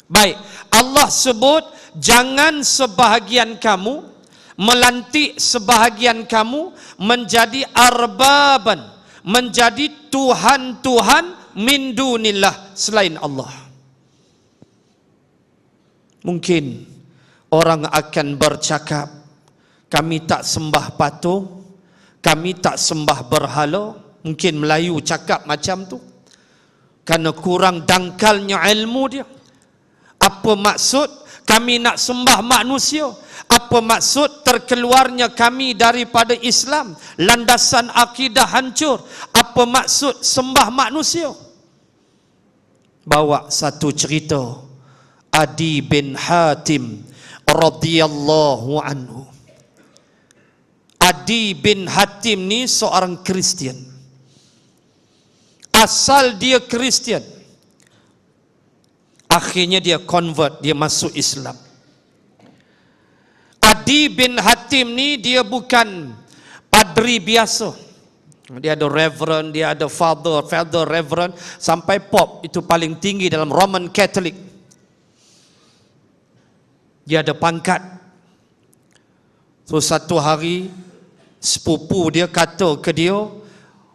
Baik, Allah sebut jangan sebahagian kamu melantik sebahagian kamu menjadi arbaban, menjadi Tuhan-Tuhan min dunillah, selain Allah. Mungkin orang akan bercakap, kami tak sembah patung, kami tak sembah berhala. Mungkin Melayu cakap macam tu kerana kurang dangkalnya ilmu dia. Apa maksud kami nak sembah manusia? Apa maksud terkeluarnya kami daripada Islam? Landasan akidah hancur. Apa maksud sembah manusia? Bawa satu cerita Adi bin Hatim radhiyallahu anhu. Adi bin Hatim ni seorang Kristian. Asal dia Kristian. Akhirnya dia convert, dia masuk Islam. Adi bin Hatim ni dia bukan padri biasa. Dia ada reverend, dia ada father, reverend, sampai pop, itu paling tinggi dalam Roman Catholic. Dia ada pangkat. So satu hari sepupu dia kata ke dia,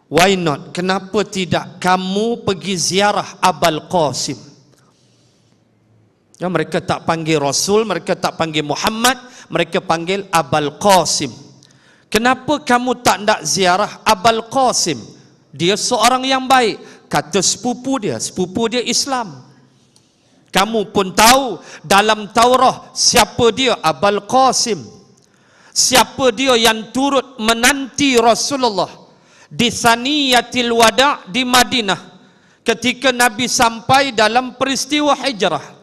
why not? Kenapa tidak kamu pergi ziarah Abul Qasim? Ya, mereka tak panggil Rasul, mereka tak panggil Muhammad, mereka panggil Abul Qasim. Kenapa kamu tak nak ziarah Abul Qasim? Dia seorang yang baik. Kata sepupu dia Islam. Kamu pun tahu dalam Taurah siapa dia Abul Qasim. Siapa dia yang turut menanti Rasulullah di Saniyatil Wada' di Madinah ketika Nabi sampai dalam peristiwa hijrah.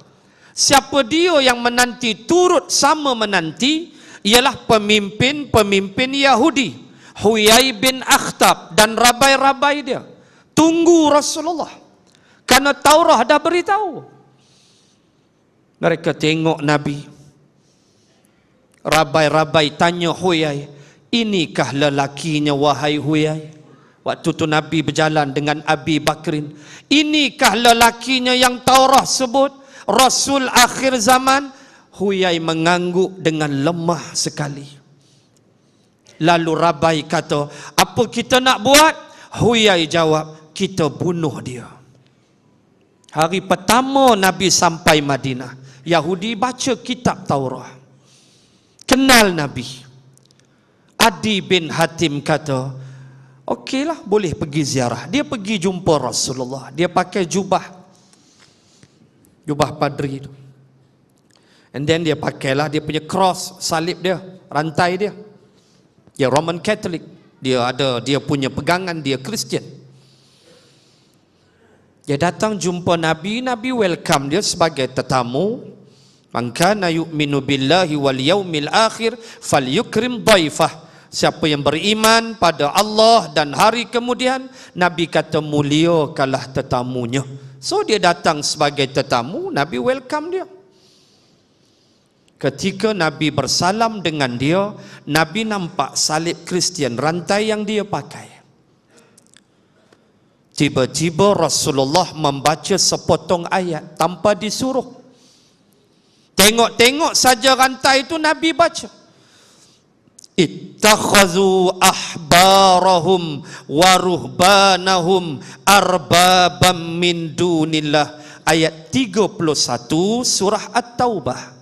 Siapa dia yang menanti, turut sama menanti, ialah pemimpin Yahudi, Huyai bin Akhtab dan rabai-rabai dia. Tunggu Rasulullah, karena Taurah dah beritahu. Mereka tengok Nabi. Rabai-rabai tanya Huyai, inikah lelakinya wahai Huyai? Waktu tu Nabi berjalan dengan Abi Bakrin. Inikah lelakinya yang Taurah sebut? Rasul akhir zaman. Huyai mengangguk dengan lemah sekali. Lalu Rabai kata, apa kita nak buat? Huyai jawab, kita bunuh dia. Hari pertama Nabi sampai Madinah, Yahudi baca kitab Taurah, kenal Nabi. Adi bin Hatim kata, okeylah, boleh pergi ziarah. Dia pergi jumpa Rasulullah. Dia pakai jubah padri itu. And then dia pakailah dia punya cross, salib dia, rantai dia. Dia Roman Catholic. Dia punya pegangan, dia Kristian. Dia datang jumpa Nabi, Nabi welcome dia sebagai tetamu. Man kana yu'minu billahi wal yaumil akhir falyukrim dhaifah. Siapa yang beriman pada Allah dan hari kemudian, Nabi kata muliakanlah tetamunya. So dia datang sebagai tetamu, Nabi welcome dia. Ketika Nabi bersalam dengan dia, Nabi nampak salib Kristian, rantai yang dia pakai. Tiba-tiba Rasulullah membaca sepotong ayat tanpa disuruh. Tengok-tengok saja rantai itu Nabi baca. Ittakhadhu ahbarahum wa ruhbanahum arbabam min dunillah. Ayat 31 surah At-Taubah.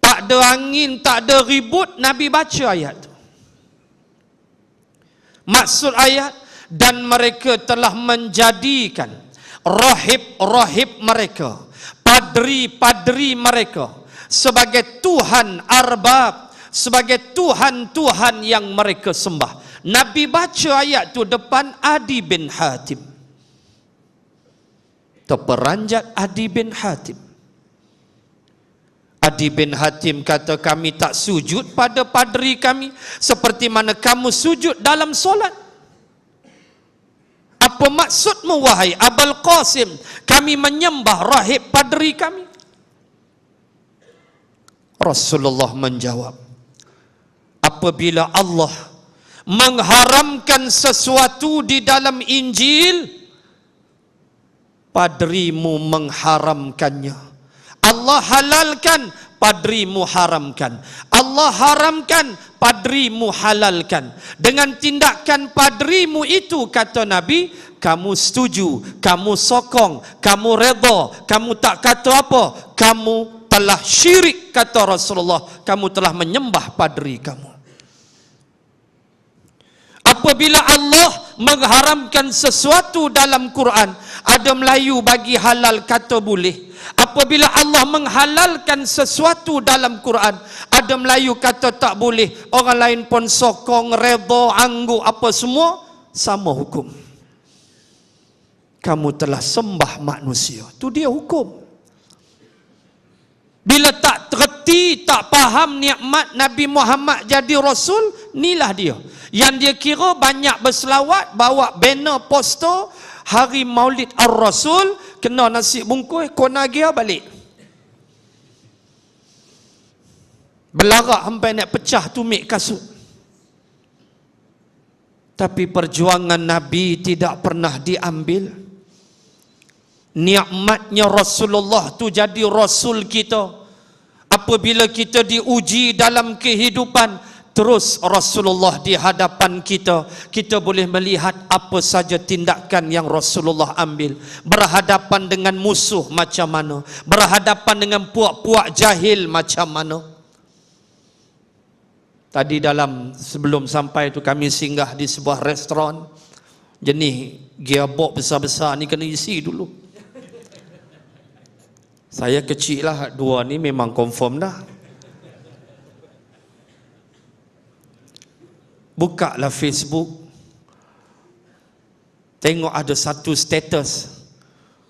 Tak ada angin, tak ada ribut, Nabi baca ayat itu. Maksud ayat, dan mereka telah menjadikan rahib-rahib mereka, padri-padri mereka sebagai Tuhan arbab, sebagai Tuhan-Tuhan yang mereka sembah. Nabi baca ayat tu depan Adi bin Hatim. Terperanjat Adi bin Hatim. Adi bin Hatim kata, kami tak sujud pada padri kami seperti mana kamu sujud dalam solat. Apa maksudmu wahai Abul Qasim? Kami menyembah rahib padri kami. Rasulullah menjawab, apabila Allah mengharamkan sesuatu di dalam Injil, padrimu mengharamkannya. Allah halalkan, padrimu haramkan. Allah haramkan, padrimu halalkan. Dengan tindakan padrimu itu, kata Nabi, kamu setuju, kamu sokong, kamu redha, kamu tak kata apa, kamu telah syirik, kata Rasulullah, kamu telah menyembah padri kamu. Apabila Allah mengharamkan sesuatu dalam Quran, ada Melayu bagi halal kata boleh. Apabila Allah menghalalkan sesuatu dalam Quran, ada Melayu kata tak boleh. Orang lain pun sokong, redha, angguk, apa semua, sama hukum. Kamu telah sembah manusia. Itu dia hukum. Bila tak terti, tak faham nikmat Nabi Muhammad jadi Rasul, inilah dia. Yang dia kira banyak berselawat, bawa banner, poster, hari Maulid Ar-Rasul, kena nasi bungkus, kona gia balik. Belarak sampai nak pecah tumik kasut. Tapi perjuangan Nabi tidak pernah diambil. Nikmatnya Rasulullah tu jadi Rasul kita. Apabila kita diuji dalam kehidupan, terus Rasulullah di hadapan kita, kita boleh melihat apa saja tindakan yang Rasulullah ambil. Berhadapan dengan musuh macam mana, berhadapan dengan puak-puak jahil macam mana. Tadi sebelum sampai tu kami singgah di sebuah restoran. Jenis gearbox besar-besar ni kena isi dulu. Saya kecil lah, dua ni memang confirm dah. Buka lah Facebook, tengok ada satu status,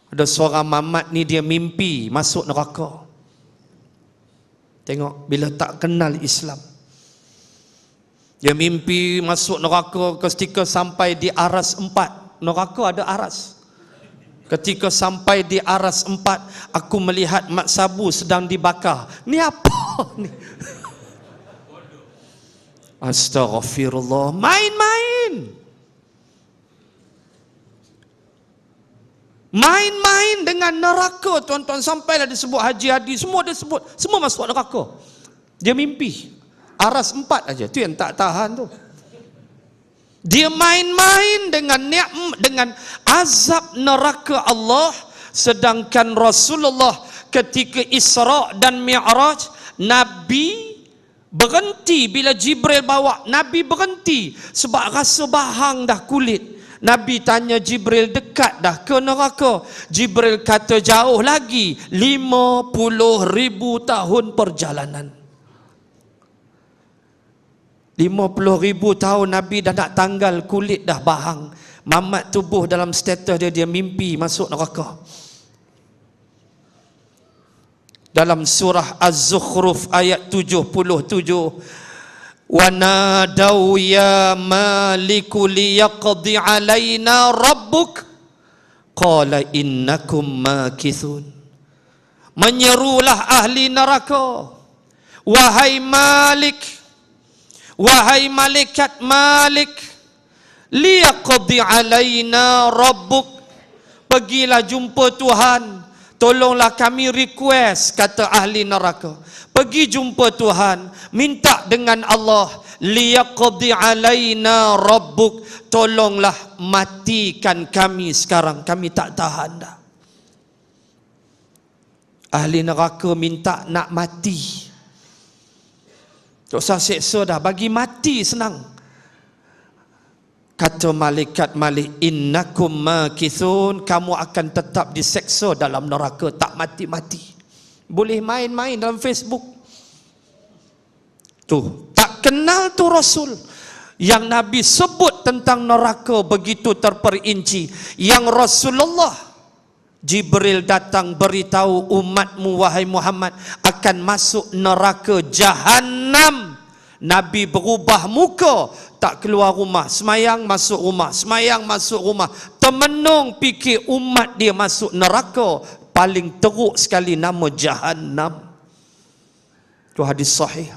ada seorang mamat ni dia mimpi masuk neraka. Tengok, bila tak kenal Islam, dia mimpi masuk neraka. Ketika sampai di aras 4, neraka ada aras. Ketika sampai di aras 4, aku melihat mak sabu sedang dibakar. Ni apa ni? Astaghfirullah, main-main. Main-main dengan neraka, tuan-tuan. Sampailah disebut Haji Hadi, semua dia sebut, semua masuk neraka. Dia mimpi aras 4 aja, tu yang tak tahan tu. Dia main-main dengan azab neraka Allah. Sedangkan Rasulullah ketika Isra dan Mi'raj, Nabi berhenti bila Jibril bawa. Nabi berhenti sebab rasa bahang dah kulit. Nabi tanya Jibril, dekat dah ke neraka? Jibril kata jauh lagi, 50,000 tahun perjalanan. 50,000 tahun Nabi dah nak tanggal, kulit dah bahang. Mamat tubuh dalam status dia mimpi masuk neraka. Dalam surah Az-Zukhruf ayat 77, wa nadau ya maliku liyaqdi alaina rabbuk qala innakum makithun. Menyerulah ahli neraka, wahai Malik, wahai malaikat Malik, liyaqdi alaina rabbuk, pergilah jumpa Tuhan, tolonglah kami request, kata ahli neraka. Pergi jumpa Tuhan, minta dengan Allah, liyaqdi alaina rabbuk, tolonglah matikan kami sekarang, kami tak tahan dah. Ahli neraka minta nak mati. Tak usah seksa dah, bagi mati senang. Kata malaikat Malik, innakum makithun, kamu akan tetap diseksa dalam neraka, tak mati-mati. Boleh main-main dalam Facebook. Tuh, tak kenal tu Rasul. Yang Nabi sebut tentang neraka begitu terperinci. Yang Rasulullah, Jibril datang beritahu umatmu wahai Muhammad akan masuk neraka Jahannam. Nabi berubah muka, tak keluar rumah, semayang masuk rumah, semayang masuk rumah. Termenung fikir umat dia masuk neraka. Paling teruk sekali nama Jahannam. Itu hadis sahih.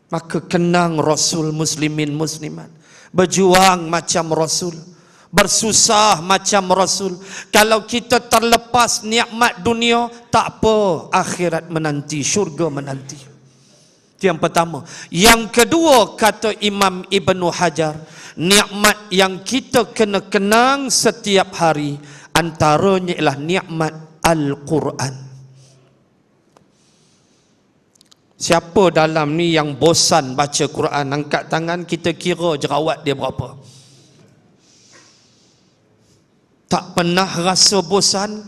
Maka kenang Rasul, muslimin muslimat, berjuang macam Rasul, bersusah macam Rasul. Kalau kita terlepas nikmat dunia, tak apa, akhirat menanti, syurga menanti. Itu yang pertama. Yang kedua, kata Imam Ibnu Hajar, nikmat yang kita kena kenang setiap hari, antaranya ialah nikmat Al-Quran. Siapa dalam ni yang bosan baca Quran? Angkat tangan, kita kira jerawat dia berapa. Tak pernah rasa bosan?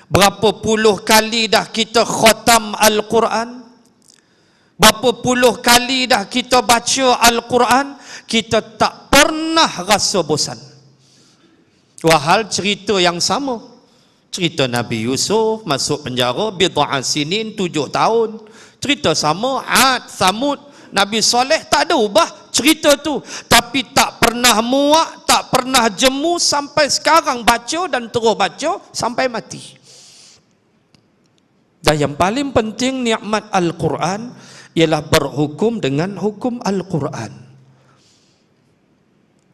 Berapa puluh kali dah kita khatam Al-Quran? Berapa puluh kali dah kita baca Al-Quran? Kita tak pernah rasa bosan. Wahal cerita yang sama. Cerita Nabi Yusuf masuk penjara bid'ah sinin, 7 tahun. Cerita sama, Ad, Samud, Nabi Soleh, tak ada ubah cerita tu. Tapi tak pernah muak, tak pernah jemu sampai sekarang, baca dan terus baca sampai mati. Dan yang paling penting nikmat Al-Quran ialah berhukum dengan hukum Al-Quran.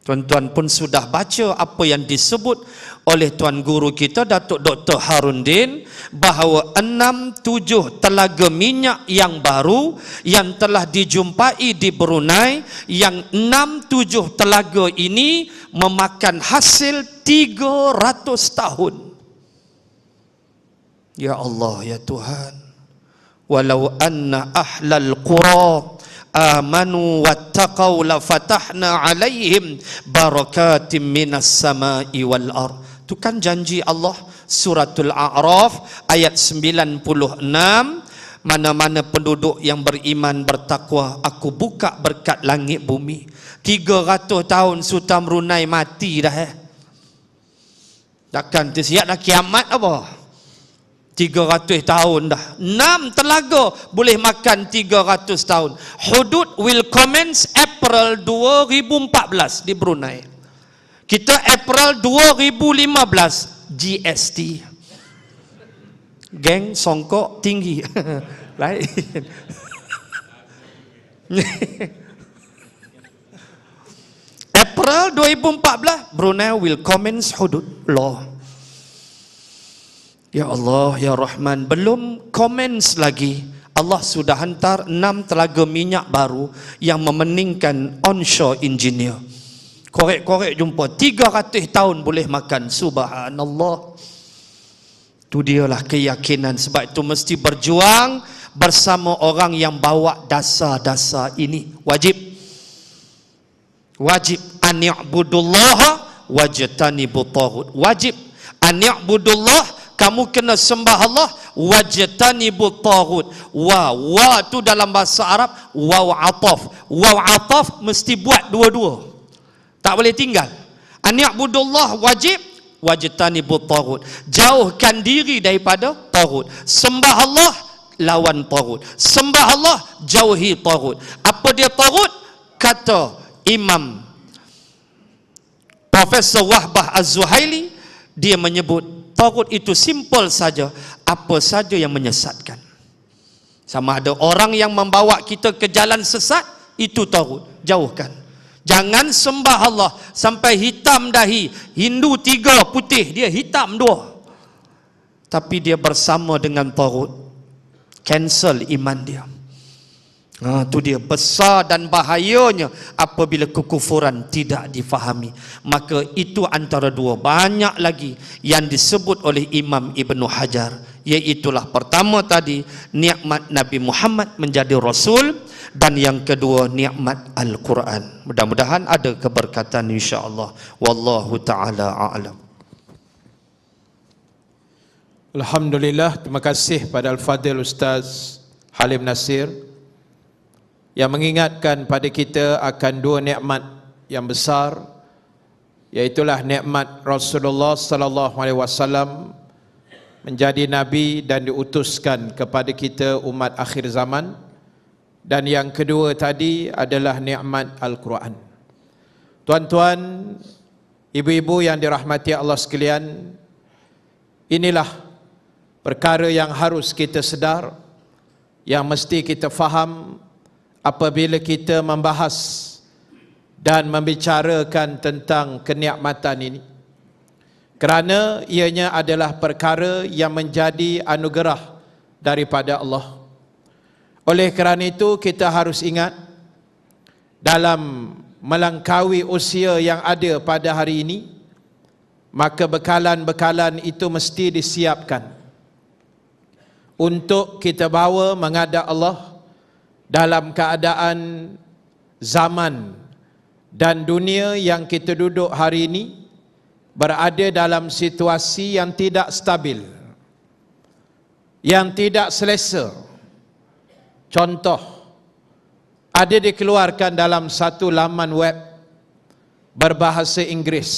Tuan-tuan pun sudah baca apa yang disebut oleh Tuan Guru kita Datuk Dr. Harundin, bahawa 6-7 telaga minyak yang baru yang telah dijumpai di Brunei, yang 6-7 telaga ini memakan hasil 300 tahun. Ya Allah, ya Tuhan, walau anna ahlal qura amanu wattaqau la fatahna alaihim barakatim minas samai wal ard. Itu kan janji Allah, suratul A'raf ayat 96, mana-mana penduduk yang beriman bertakwa, aku buka berkat langit bumi. 300 tahun Sultan Brunei mati dah. Takkan siap dah kiamat apa? 300 tahun dah. 6 telaga boleh makan 300 tahun. Hudud will commence April 2014 di Brunei. Kita April 2015 GST. Geng songkok tinggi. Lain. April 2014 Brunei will commence hudud law. Ya Allah, ya Rahman, belum commence lagi, Allah sudah hantar 6 telaga minyak baru yang memeningkan onshore engineer. Korek-korek jumpa 300 tahun boleh makan. Subhanallah. Itu dialah keyakinan. Sebab itu mesti berjuang bersama orang yang bawa dasar-dasar ini. Wajib an ya'budullaha wajtanibut taghut. Wajib an ya'budullah, kamu kena sembah Allah, wajtanibut taghut. Wa tu dalam bahasa Arab waw ataf. Waw ataf mesti buat dua-dua, tak boleh tinggal. An ya'budullah wajib, wajtanibut taghut, jauhkan diri daripada taghut. Sembah Allah lawan taghut, sembah Allah jauhi taghut. Apa dia taghut? Kata Imam Profesor Wahbah Az-Zuhaili, dia menyebut taghut itu simple saja, apa saja yang menyesatkan. Sama ada orang yang membawa kita ke jalan sesat, itu taghut, jauhkan. Jangan sembah Allah sampai hitam dahi. Hindu 3, putih, dia hitam 2. Tapi dia bersama dengan taghut, cancel iman dia. Itu dia besar dan bahayanya apabila kekufuran tidak difahami. Maka itu antara dua. Banyak lagi yang disebut oleh Imam Ibnu Hajar, iaitulah pertama tadi nikmat Nabi Muhammad menjadi Rasul, dan yang kedua nikmat Al-Quran. Mudah-mudahan ada keberkatan insya-Allah. Wallahu ta'ala a'lam. Alhamdulillah, terima kasih pada Al-Fadhil Ustaz Halim Nasir yang mengingatkan pada kita akan dua nikmat yang besar, iaitulah nikmat Rasulullah sallallahu alaihi wasallam menjadi nabi dan diutuskan kepada kita umat akhir zaman, dan yang kedua tadi adalah nikmat Al-Quran. Tuan-tuan, ibu-ibu yang dirahmati Allah sekalian, inilah perkara yang harus kita sedar, yang mesti kita faham apabila kita membahas dan membicarakan tentang kenikmatan ini, kerana ianya adalah perkara yang menjadi anugerah daripada Allah. Oleh kerana itu kita harus ingat, dalam melangkaui usia yang ada pada hari ini, maka bekalan-bekalan itu mesti disiapkan untuk kita bawa menghadap Allah dalam keadaan zaman dan dunia yang kita duduk hari ini berada dalam situasi yang tidak stabil, yang tidak selesa. Contoh, ada dikeluarkan dalam satu laman web berbahasa Inggeris,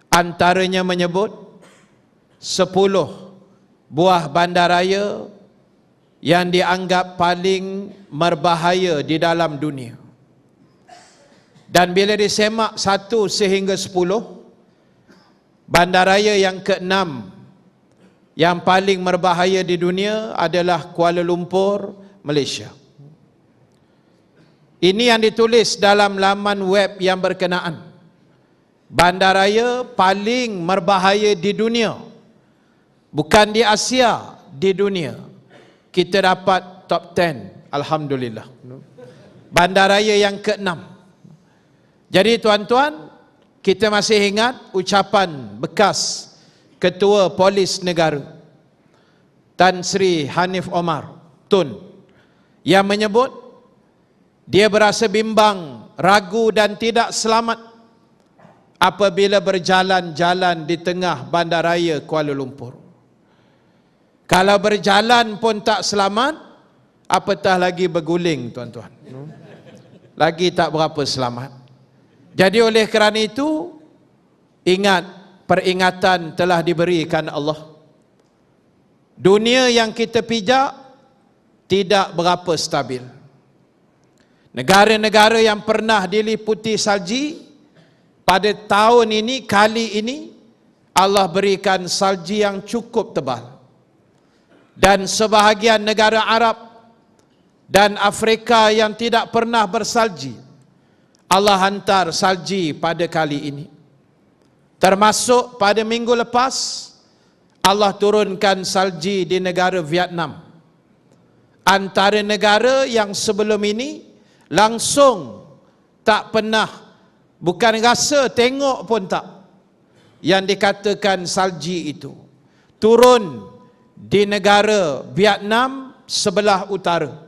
antaranya menyebut 10 buah bandaraya yang dianggap paling berbahaya di dalam dunia. Dan bila disemak 1 sehingga 10, bandaraya yang ke-6 yang paling berbahaya di dunia adalah Kuala Lumpur, Malaysia. Ini yang ditulis dalam laman web yang berkenaan. Bandaraya paling berbahaya di dunia, bukan di Asia, di dunia. Kita dapat top 10, alhamdulillah. Bandaraya yang ke-6. Jadi tuan-tuan, kita masih ingat ucapan bekas Ketua Polis Negara Tan Sri Hanif Omar Tun yang menyebut dia berasa bimbang, ragu dan tidak selamat apabila berjalan-jalan di tengah bandaraya Kuala Lumpur. Kalau berjalan pun tak selamat, apatah lagi berguling, tuan-tuan. Lagi tak berapa selamat. Jadi oleh kerana itu, ingat, peringatan telah diberikan Allah. Dunia yang kita pijak tidak berapa stabil. Negara-negara yang pernah diliputi salji, pada tahun ini, kali ini, Allah berikan salji yang cukup tebal. Dan sebahagian negara Arab dan Afrika yang tidak pernah bersalji, Allah hantar salji pada kali ini. Termasuk pada minggu lepas, Allah turunkan salji di negara Vietnam. Antara negara yang sebelum ini langsung tak pernah, bukan rasa, tengok pun tak, yang dikatakan salji itu turun di negara Vietnam sebelah utara.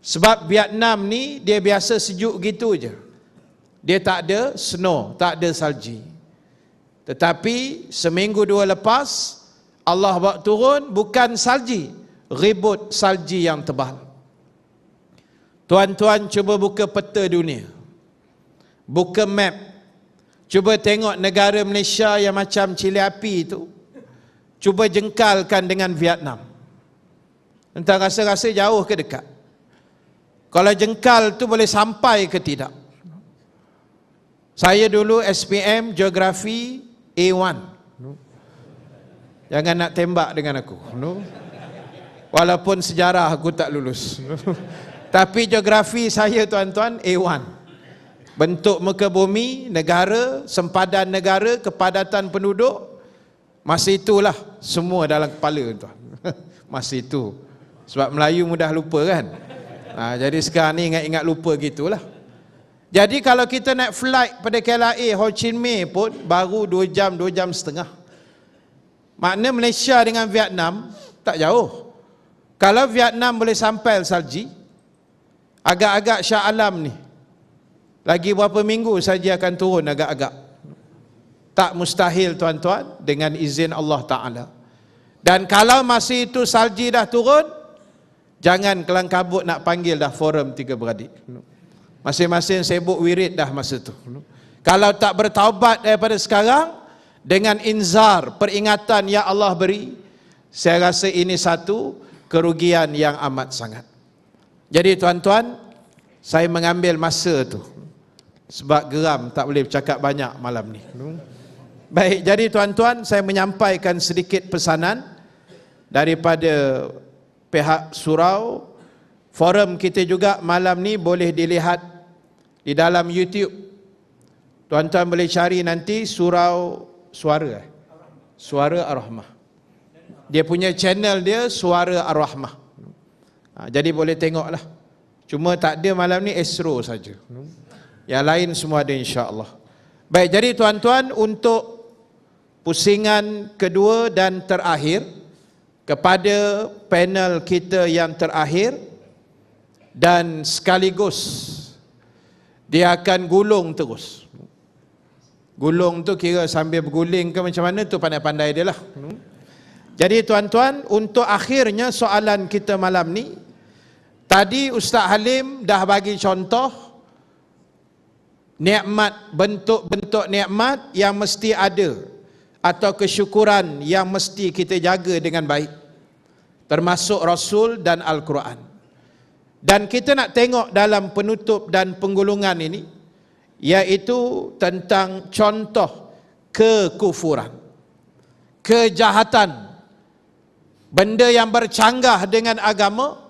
Sebab Vietnam ni dia biasa sejuk gitu je, dia tak ada snow, tak ada salji. Tetapi seminggu dua lepas Allah buat turun bukan salji, ribut salji yang tebal. Tuan-tuan cuba buka peta dunia, buka map, cuba tengok negara Malaysia yang macam cili api itu, cuba jengkalkan dengan Vietnam. Entah rasa-rasa jauh ke dekat. Kalau jengkal tu boleh sampai ke tidak. Saya dulu SPM Geografi A1. Jangan nak tembak dengan aku. Walaupun sejarah aku tak lulus. Tapi geografi saya, tuan-tuan, A1. Bentuk muka bumi, negara, sempadan negara, kepadatan penduduk, masa itulah semua dalam kepala, tuan. Masa itu. Sebab Melayu mudah lupa kan. Jadi sekarang ni ingat-ingat lupa gitulah. Jadi kalau kita naik flight pada KLIA Ho Chi Minh pun baru 2 jam, 2 jam setengah. Makna Malaysia dengan Vietnam tak jauh. Kalau Vietnam boleh sampai salji, agak-agak Shah Alam ni lagi berapa minggu saja akan turun agak-agak. Tak mustahil, tuan-tuan, dengan izin Allah Ta'ala. Dan kalau masih itu salji dah turun, jangan kelang kabut nak panggil dah forum 3 beradik. Masing-masing sibuk wirid dah masa tu. Kalau tak bertaubat daripada sekarang, dengan inzar, peringatan yang Allah beri, saya rasa ini satu kerugian yang amat sangat. Jadi tuan-tuan, saya mengambil masa tu sebab geram tak boleh bercakap banyak malam ni. Baik, jadi tuan-tuan, saya menyampaikan sedikit pesanan daripada pihak surau. Forum kita juga malam ni boleh dilihat di dalam YouTube. Tuan-tuan boleh cari nanti surau Suara Suara Ar-Rahmah. Dia punya channel dia Suara Ar-Rahmah. Jadi boleh tengoklah. Cuma tak ada malam ni Esro saja. Yang lain semua ada, insya-Allah. Baik, jadi tuan-tuan, untuk pusingan kedua dan terakhir, kepada panel kita yang terakhir, dan sekaligus dia akan gulung terus. Gulung tu kira sambil berguling ke macam mana tu pandai-pandai dia lah. Jadi tuan-tuan, untuk akhirnya soalan kita malam ni, tadi Ustaz Halim dah bagi contoh nikmat, bentuk-bentuk nikmat yang mesti ada atau kesyukuran yang mesti kita jaga dengan baik, termasuk Rasul dan Al-Quran. Dan kita nak tengok dalam penutup dan penggulungan ini, iaitu tentang contoh kekufuran, kejahatan, benda yang bercanggah dengan agama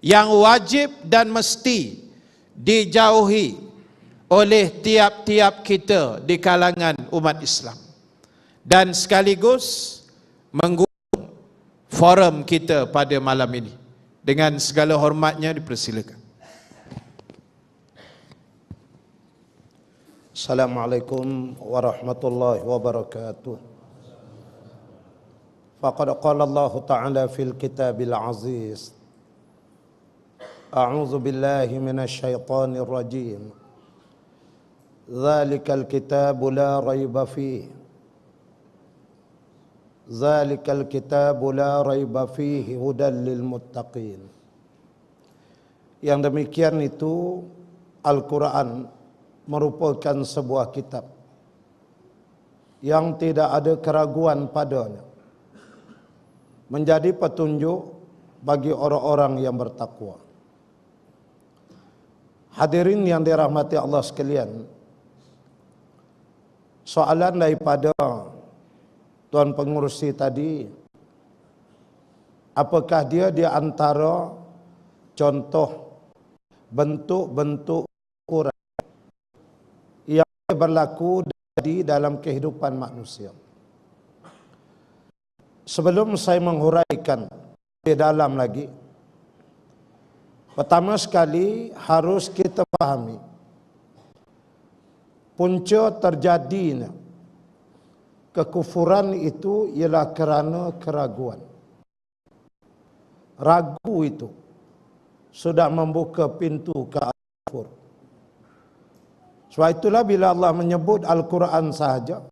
yang wajib dan mesti dijauhi oleh tiap-tiap kita di kalangan umat Islam, dan sekaligus menggulung forum kita pada malam ini. Dengan segala hormatnya dipersilakan. Assalamualaikum warahmatullahi wabarakatuh. Faqad qala Allah Ta'ala fil kitabil aziz. A'udzu billahi minasy syaithanir rajim. Dzalikal kitabu la raiba fihi. Dzalikal kitabu la raiba fihi hudan lil muttaqin. Yang demikian itu Al-Quran merupakan sebuah kitab yang tidak ada keraguan padanya, menjadi petunjuk bagi orang-orang yang bertakwa. Hadirin yang dirahmati Allah sekalian, soalan daripada Tuan Pengurusi tadi, apakah dia di antara contoh bentuk-bentuk ukuran yang berlaku di dalam kehidupan manusia? Sebelum saya menghuraikan lebih dalam lagi, pertama sekali harus kita pahami punca terjadinya kekufuran itu ialah kerana keraguan. Ragu itu sudah membuka pintu ke kufur. Sebab itulah bila Allah menyebut Al-Quran sahaja,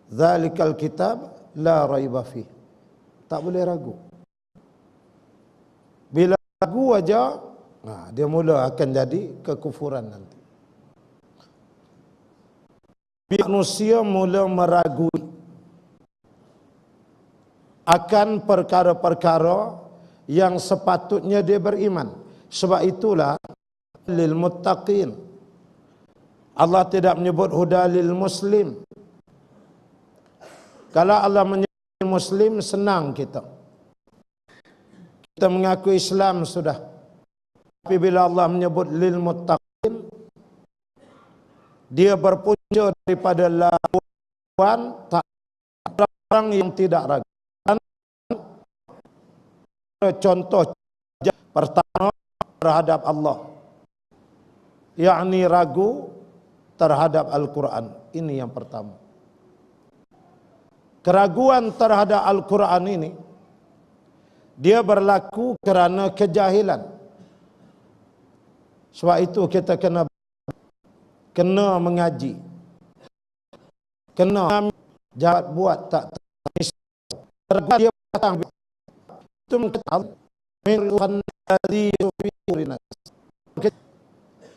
Dzalikal kitab la raiba fih, tak boleh ragu. Bila ragu aja, dia mula akan jadi kekufuran nanti. Manusia mula meragui akan perkara-perkara yang sepatutnya dia beriman. Sebab itulah lil muttaqin. Allah tidak menyebut huda lil muslim. Kalau Allah menyebut muslim, senang kita. Kita mengaku Islam sudah. Tapi bila Allah menyebut lil muttaqin, dia berpunca daripada lawan tak orang yang tidak ragu. Contoh pertama terhadap Allah, yakni ragu terhadap Al-Quran. Ini yang pertama. Keraguan terhadap Al-Quran ini dia berlaku kerana kejahilan. Sebab itu kita kena mengaji, kena jahat buat tak dia datang itu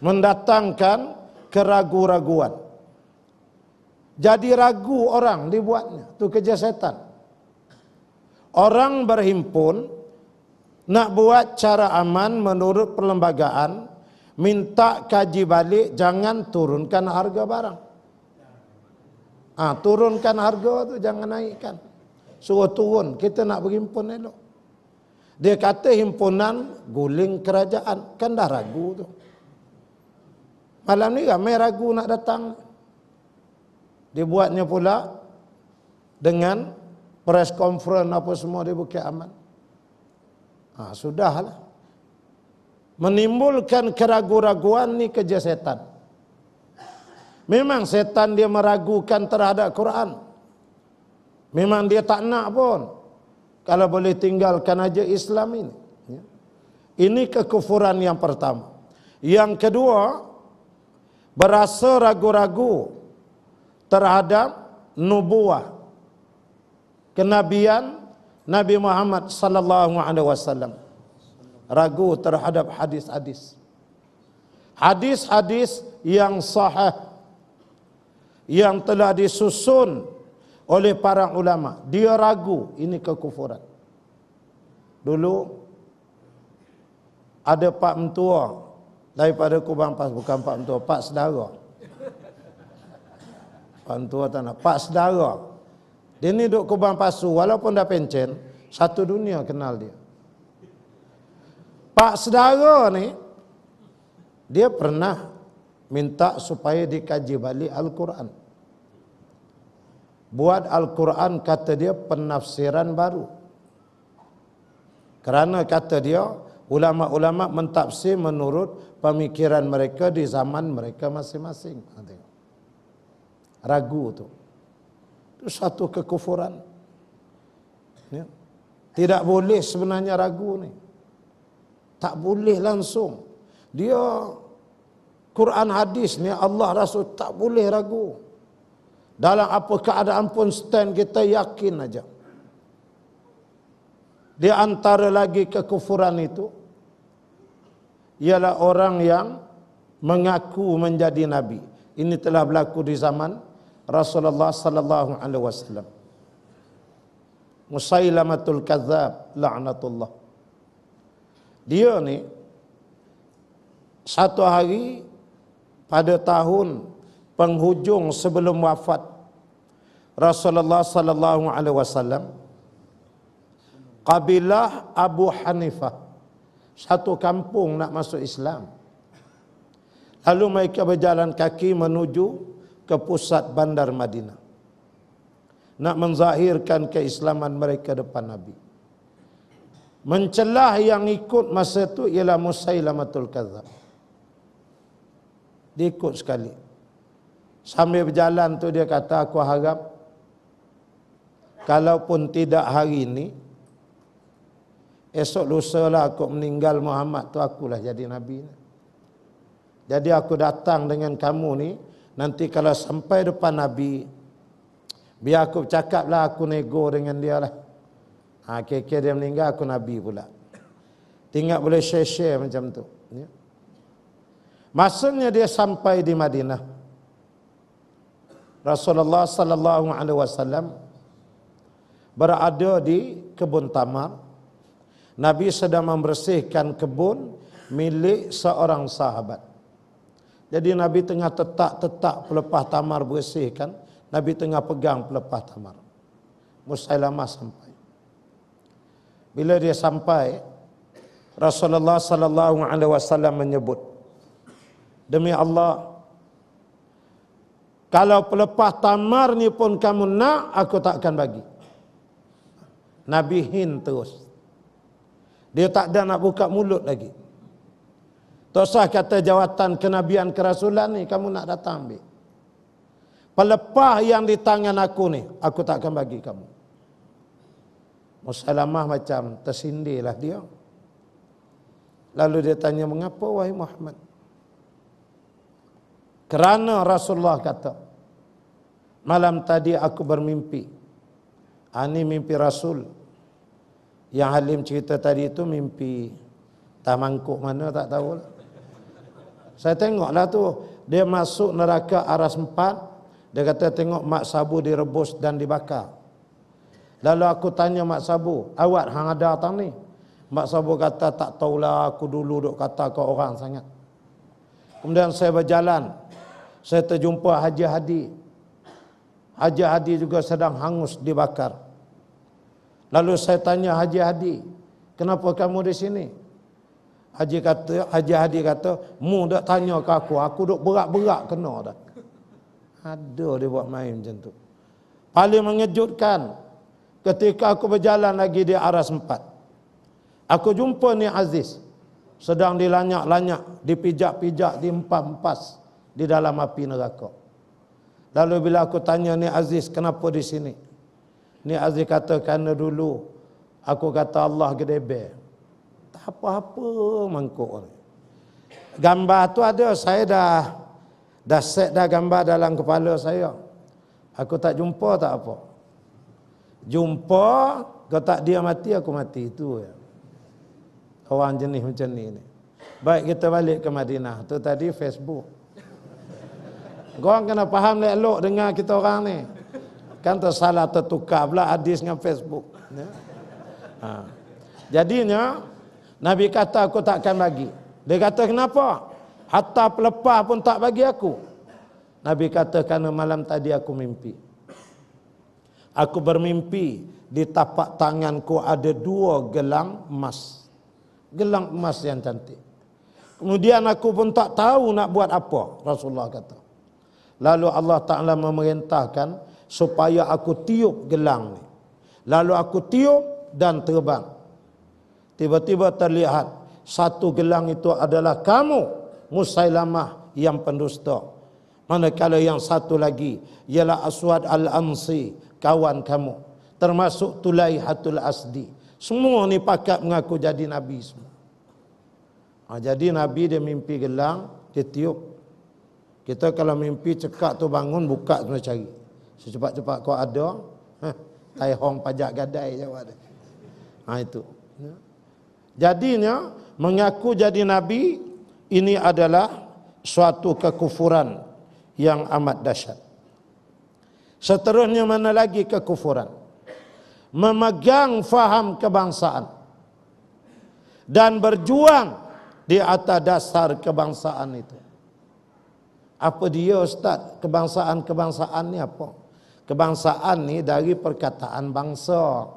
mendatangkan keraguan-raguan. Jadi ragu orang dibuatnya, itu kerja setan. Orang berhimpun nak buat cara aman menurut perlembagaan, minta kaji balik, jangan turunkan harga barang. Turunkan harga tu, jangan naikkan. Suruh turun, kita nak berhimpun elok. Dia kata himpunan guling kerajaan, kan dah ragu tu. Malam ni ramai ragu nak datang. Dibuatnya pula dengan press conference apa semua di Bukit Aman. Sudahlah. Menimbulkan keraguan-raguan ni kerja setan. Memang setan dia meragukan terhadap Quran. Memang dia tak nak pun kalau boleh tinggalkan aja Islam ini. Ini kekufuran yang pertama. Yang kedua, berasa ragu-ragu terhadap nubuah, kenabian Nabi Muhammad sallallahu alaihi wasallam. Ragu terhadap hadis-hadis. Hadis-hadis yang sahih yang telah disusun oleh para ulama, dia ragu, ini kekufuran. Dulu ada pak mentua daripada Kubang Pas, bukan pak mentua, pak saudara. Pak mentua tak nak, pak saudara. Dia ni duduk Kubang Pasu, walaupun dah pencen, satu dunia kenal dia. Pak saudara ni, dia pernah minta supaya dikaji balik Al-Quran. Buat Al-Quran, kata dia, penafsiran baru. Kerana kata dia, ulama-ulama mentafsir menurut pemikiran mereka di zaman mereka masing-masing. Ragu tu. Itu satu kekufuran. Ya. Tidak boleh sebenarnya ragu ni. Tak boleh langsung. Dia Quran hadis ni Allah Rasul tak boleh ragu. Dalam apa keadaan pun stand kita yakin aja. Di antara lagi kekufuran itu ialah orang yang mengaku menjadi nabi. Ini telah berlaku di zaman Rasulullah sallallahu alaihi wasallam. Musailamatul Kadzab la'natullah. Dia ni satu hari pada tahun penghujung sebelum wafat Rasulullah sallallahu alaihi wasallam, kabilah Abu Hanifah, satu kampung nak masuk Islam. Lalu mereka berjalan kaki menuju ke pusat bandar Madinah, nak menzahirkan keislaman mereka depan Nabi. Mencelah yang ikut masa itu ialah Musailamatul Kadzab. Dia ikut sekali. Sambil berjalan tu dia kata, aku harap kalaupun tidak hari ini, esok lusa lah aku meninggal Muhammad tu, akulah jadi Nabi. Jadi aku datang dengan kamu ni, nanti kalau sampai depan Nabi, biar aku cakap lah, aku nego dengan dia lah. Kira-kira dia meninggal, aku Nabi pula. Tinggal boleh share-share macam tu. Ya. Masanya dia sampai di Madinah, Rasulullah sallallahu alaihi wasallam berada di kebun tamar. Nabi sedang membersihkan kebun milik seorang sahabat. Jadi Nabi tengah tetak pelepah tamar bersihkan. Nabi tengah pegang pelepah tamar. Musailamah sampai. Bila dia sampai, Rasulullah sallallahu alaihi wasallam menyebut, demi Allah, kalau pelepah tamar ni pun kamu nak, aku tak akan bagi. Nabi hin terus. Dia tak ada nak buka mulut lagi. Tak usah kata jawatan kenabian kerasulan ni, kamu nak datang ambil. Pelepah yang di tangan aku ni, aku tak akan bagi kamu. Musailamah macam tersindirlah dia. Lalu dia tanya, mengapa wahai Muhammad? Kerana Rasulullah kata, malam tadi aku bermimpi. Ini mimpi Rasul. Yang Halim cerita tadi itu mimpi tamangkuk mana tak tahu. Saya tengoklah tu, dia masuk neraka Aras 4. Dia kata tengok mak sabu direbus dan dibakar. Lalu aku tanya mak sabu, awak hang ada tang ni? Mak sabu kata, tak tahulah, aku dulu duk kata kau orang sangat. Kemudian saya berjalan, saya terjumpa Haji Hadi. Haji Hadi juga sedang hangus dibakar. Lalu saya tanya Haji Hadi, kenapa kamu di sini? Haji Hadi kata, mu dak tanya ke aku duk berak-berak kena dah. Ada dia buat main macam tu. Paling mengejutkan, ketika aku berjalan lagi di Aras 4, aku jumpa ni Aziz sedang dilanyak-lanyak, dipijak-pijak, diempas-empas di dalam api neraka. Lalu bila aku tanya ni Aziz, kenapa di sini? Ni Aziz kata, kerana dulu aku kata Allah gedebe. Tak Apa-apa mangkuk ni. Gambar tu ada, saya dah set dah gambar dalam kepala saya. Aku tak jumpa tak apa. Jumpa, kau tak dia mati, aku mati. Itu ya. Orang jenis macam ni. Baik, kita balik ke Madinah. Tu tadi Facebook. Korang kena faham elok dengar kita orang ni. Kan tersalah tertukar pula hadis dengan Facebook. Ya. Jadinya, Nabi kata aku takkan bagi. Dia kata kenapa? Hatta pelepah pun tak bagi aku. Nabi kata kerana malam tadi aku mimpi. Aku bermimpi di tapak tanganku ada 2 gelang emas. Gelang emas yang cantik. Kemudian aku pun tak tahu nak buat apa, Rasulullah kata. Lalu Allah Ta'ala memerintahkan supaya aku tiup gelang ni. Lalu aku tiup dan terbang. Tiba-tiba terlihat satu gelang itu adalah kamu, Musailamah yang pendusta. Manakala yang satu lagi ialah Aswad Al-Ansi, kawan kamu. Termasuk Tulaihatul Asdi. Semua ni pakat mengaku jadi Nabi semua. Jadi Nabi dia mimpi gelang, dia tiup. Kita kalau mimpi cekak tu bangun, buka semua cari. Secepat-cepat kau ada, tai hong pajak gadai je ada. Itu. Jadinya mengaku jadi Nabi ini adalah suatu kekufuran yang amat dahsyat. Seterusnya mana lagi kekufuran? Memegang faham kebangsaan dan berjuang di atas dasar kebangsaan itu. Apa dia Ustaz? Kebangsaan ni apa? Kebangsaan ni dari perkataan bangsa.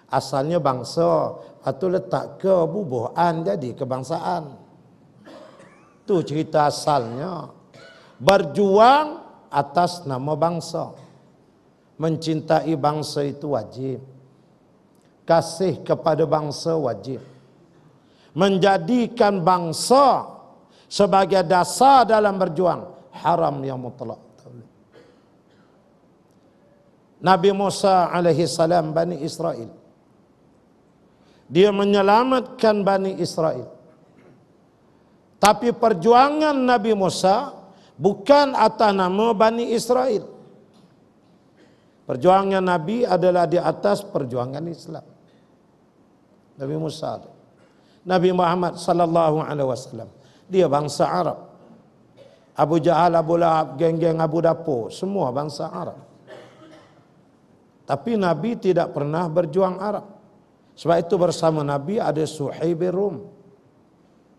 Asalnya bangsa, atau letak ke bubuhan jadi kebangsaan. Tu cerita asalnya. Berjuang atas nama bangsa. Mencintai bangsa itu wajib. Kasih kepada bangsa wajib. Menjadikan bangsa sebagai dasar dalam berjuang haram yang mutlak. Nabi Musa alaihi salam Bani Israel, dia menyelamatkan Bani Israel. Tapi perjuangan Nabi Musa bukan atas nama Bani Israel. Perjuangan Nabi adalah di atas perjuangan Islam. Nabi Musa, Nabi Muhammad sallallahu alaihi wasallam, dia bangsa Arab. Abu Jahal, Abu Lahab, geng-geng Abu Dapur, semua bangsa Arab. Tapi Nabi tidak pernah berjuang Arab. Sebab itu bersama Nabi ada Suhaib bin Rum,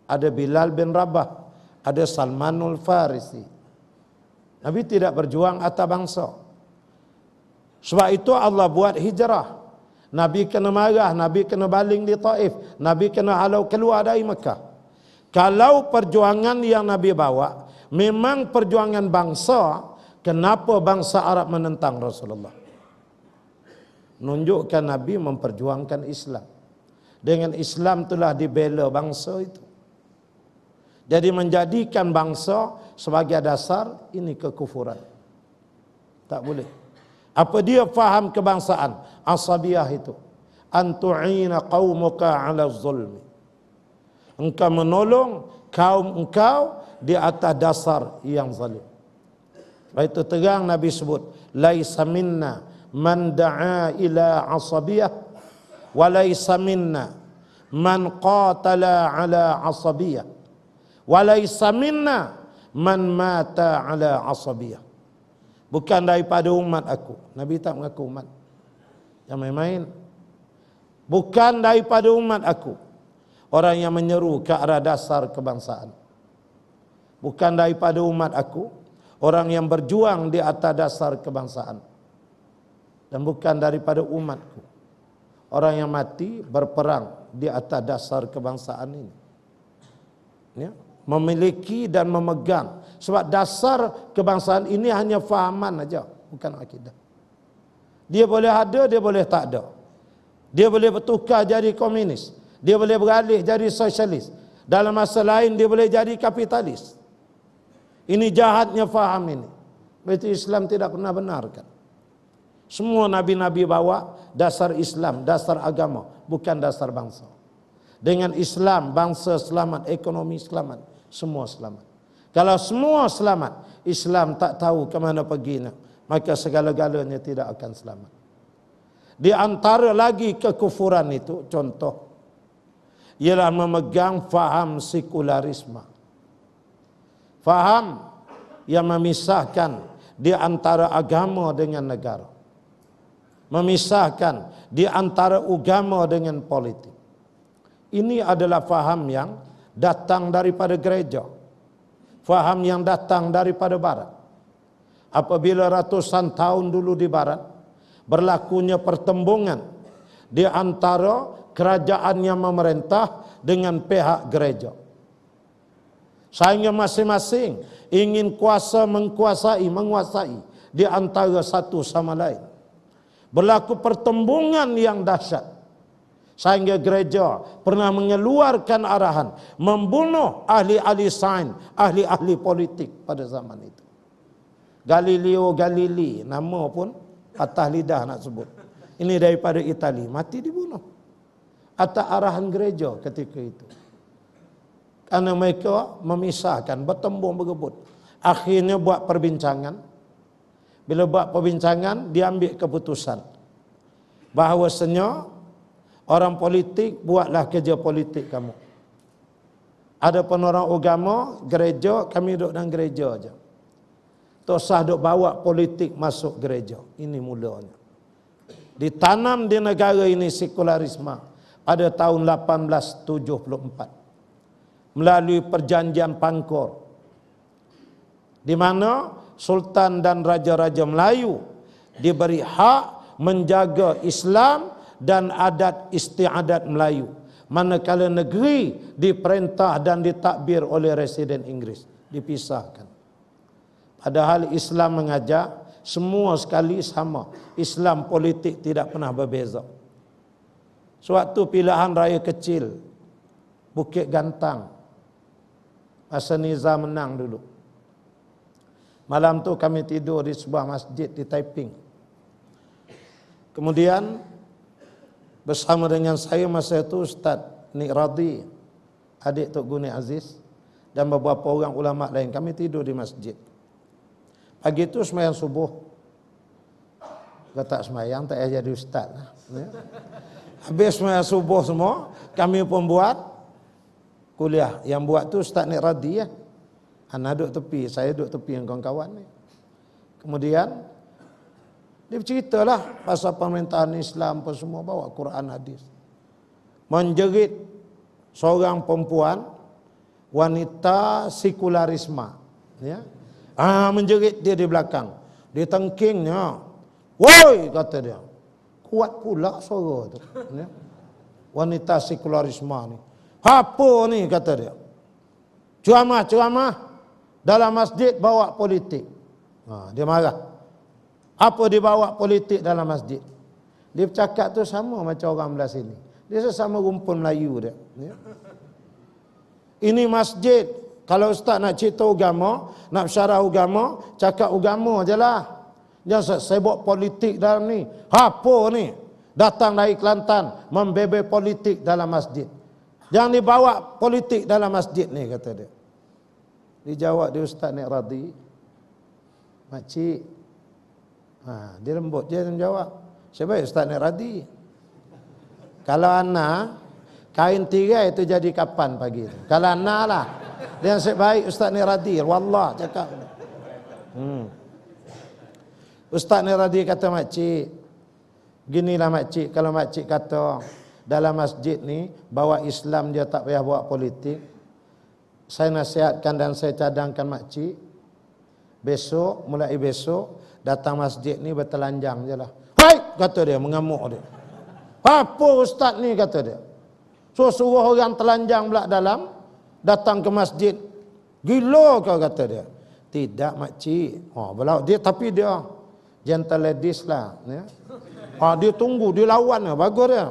ada Bilal bin Rabah, ada Salmanul Farisi. Nabi tidak berjuang atas bangsa. Sebab itu Allah buat hijrah. Nabi kena marah, Nabi kena baling di Taif, Nabi kena halau keluar dari Mekah. Kalau perjuangan yang Nabi bawa memang perjuangan bangsa, kenapa bangsa Arab menentang Rasulullah? Menunjukkan Nabi memperjuangkan Islam. Dengan Islam itulah dibela bangsa itu. Jadi menjadikan bangsa sebagai dasar, ini kekufuran. Tak boleh. Apa dia faham kebangsaan? Asabiyah itu. Antu'ina qaumuka ala zulmi. Engkau menolong kaum engkau di atas dasar yang zalim. Sebab itu terang Nabi sebut, laisa minna man da'a ila asabiyah wa laysa minna man qatala ala asabiyah wa laysa minna man mata ala asabiyah. Bukan daripada umat aku. Nabi tak mengaku umat yang main-main. Bukan daripada umat aku orang yang menyeru ke arah dasar kebangsaan. Bukan daripada umat aku orang yang berjuang di atas dasar kebangsaan. Dan bukan daripada umatku orang yang mati berperang di atas dasar kebangsaan ini. Ya, memiliki dan memegang. Sebab dasar kebangsaan ini hanya fahaman aja, bukan akidah. Dia boleh ada, dia boleh tak ada. Dia boleh bertukar jadi komunis, dia boleh beralih jadi sosialis. Dalam masa lain dia boleh jadi kapitalis. Ini jahatnya faham ini. Berarti Islam tidak pernah benarkan. Semua Nabi-Nabi bawa dasar Islam, dasar agama, bukan dasar bangsa. Dengan Islam, bangsa selamat, ekonomi selamat, semua selamat. Kalau semua selamat, Islam tak tahu ke mana perginya, maka segala-galanya tidak akan selamat. Di antara lagi kekufuran itu, contoh, ialah memegang faham sekularisme. Faham yang memisahkan di antara agama dengan negara. Memisahkan di antara agama dengan politik. Ini adalah faham yang datang daripada gereja. Faham yang datang daripada barat. Apabila ratusan tahun dulu di barat berlakunya pertembungan di antara kerajaan yang memerintah dengan pihak gereja. Sehingga masing-masing ingin kuasa menguasai di antara satu sama lain. Berlaku pertembungan yang dahsyat. Sehingga gereja pernah mengeluarkan arahan membunuh ahli-ahli sains, ahli-ahli politik pada zaman itu. Galileo Galilei, nama pun patah lidah nak sebut. Ini daripada Itali, mati dibunuh atas arahan gereja ketika itu. Karena mereka memisahkan, bertembung berebut. Akhirnya buat perbincangan. Bila buat perbincangan, dia ambil keputusan bahawasanya orang politik buatlah kerja politik kamu. Adapun orang agama, gereja, kami duduk dalam gereja aja. Tak usah duk bawa politik masuk gereja. Ini mulanya. Ditanam di negara ini sekularisme pada tahun 1874 melalui perjanjian Pangkor, di mana Sultan dan Raja-Raja Melayu diberi hak menjaga Islam dan adat istiadat Melayu, manakala negeri diperintah dan ditakbir oleh residen Inggeris, dipisahkan. Padahal Islam mengajak semua sekali sama. Islam politik tidak pernah berbeza. Suatu pilihan raya kecil, Bukit Gantang, masa Nizam menang dulu. Malam tu kami tidur di sebuah masjid di Taiping. Kemudian bersama dengan saya masa itu Ustaz Nik Radhi, adik Tok Guni Aziz, dan beberapa orang ulama lain. Kami tidur di masjid. Pagi itu sembahyang subuh. Kalau tak sembahyang tak payah jadi ustaz lah. Habis sembahyang subuh semua, kami pun buat kuliah. Yang buat tu Ustaz Nik Radhi ya. Anak duduk tepi, saya duduk tepi dengan kawan-kawan ni. Kemudian dia berceritalah pasal pemerintahan Islam apa semua, bawa Quran hadis. Menjerit seorang perempuan wanita sekularisme, ya. Menjerit dia di belakang. Dia tengkingnya. "Woi," kata dia. Kuat pula suara tu, ya. Wanita sekularisme ni. "Apa ni?" kata dia. Ceramah dalam masjid bawa politik. Dia marah. Apa dia bawa politik dalam masjid? Dia bercakap tu sama macam orang belah sini. Dia sesama rumpun Melayu dia. Ya. Ini masjid. Kalau ustaz nak cerita agama, nak syarah agama, cakap agama je lah. Jangan sibuk politik dalam ni. Apa ni? Datang dari Kelantan, membebel politik dalam masjid. Jangan dibawa politik dalam masjid ni, kata dia. Dijawab dia Ustaz Nik Radhi, "Makcik." Dia lembut je menjawab. "Siapa Ustaz Nik Radhi? Kalau anak kain tirai itu jadi kapan pagi itu? Kalau anak lah. Dia sebaik Ustaz Nik Radhi, wallah cakap." Ustaz Nik Radhi kata, "Makcik, ginilah makcik, kalau makcik kata dalam masjid ni bawa Islam dia tak payah bawa politik, saya nasihatkan dan saya cadangkan makcik, mulai besok datang masjid ni bertelanjang je lah." "Hai!" kata dia, mengamuk dia. "Apa ustaz ni?" kata dia. Suruh orang telanjang pula datang ke masjid. "Gila kau," kata dia. "Tidak makcik." Tapi dia gentle ladies lah, ya. Dia tunggu, dia lawan lah, bagus dia.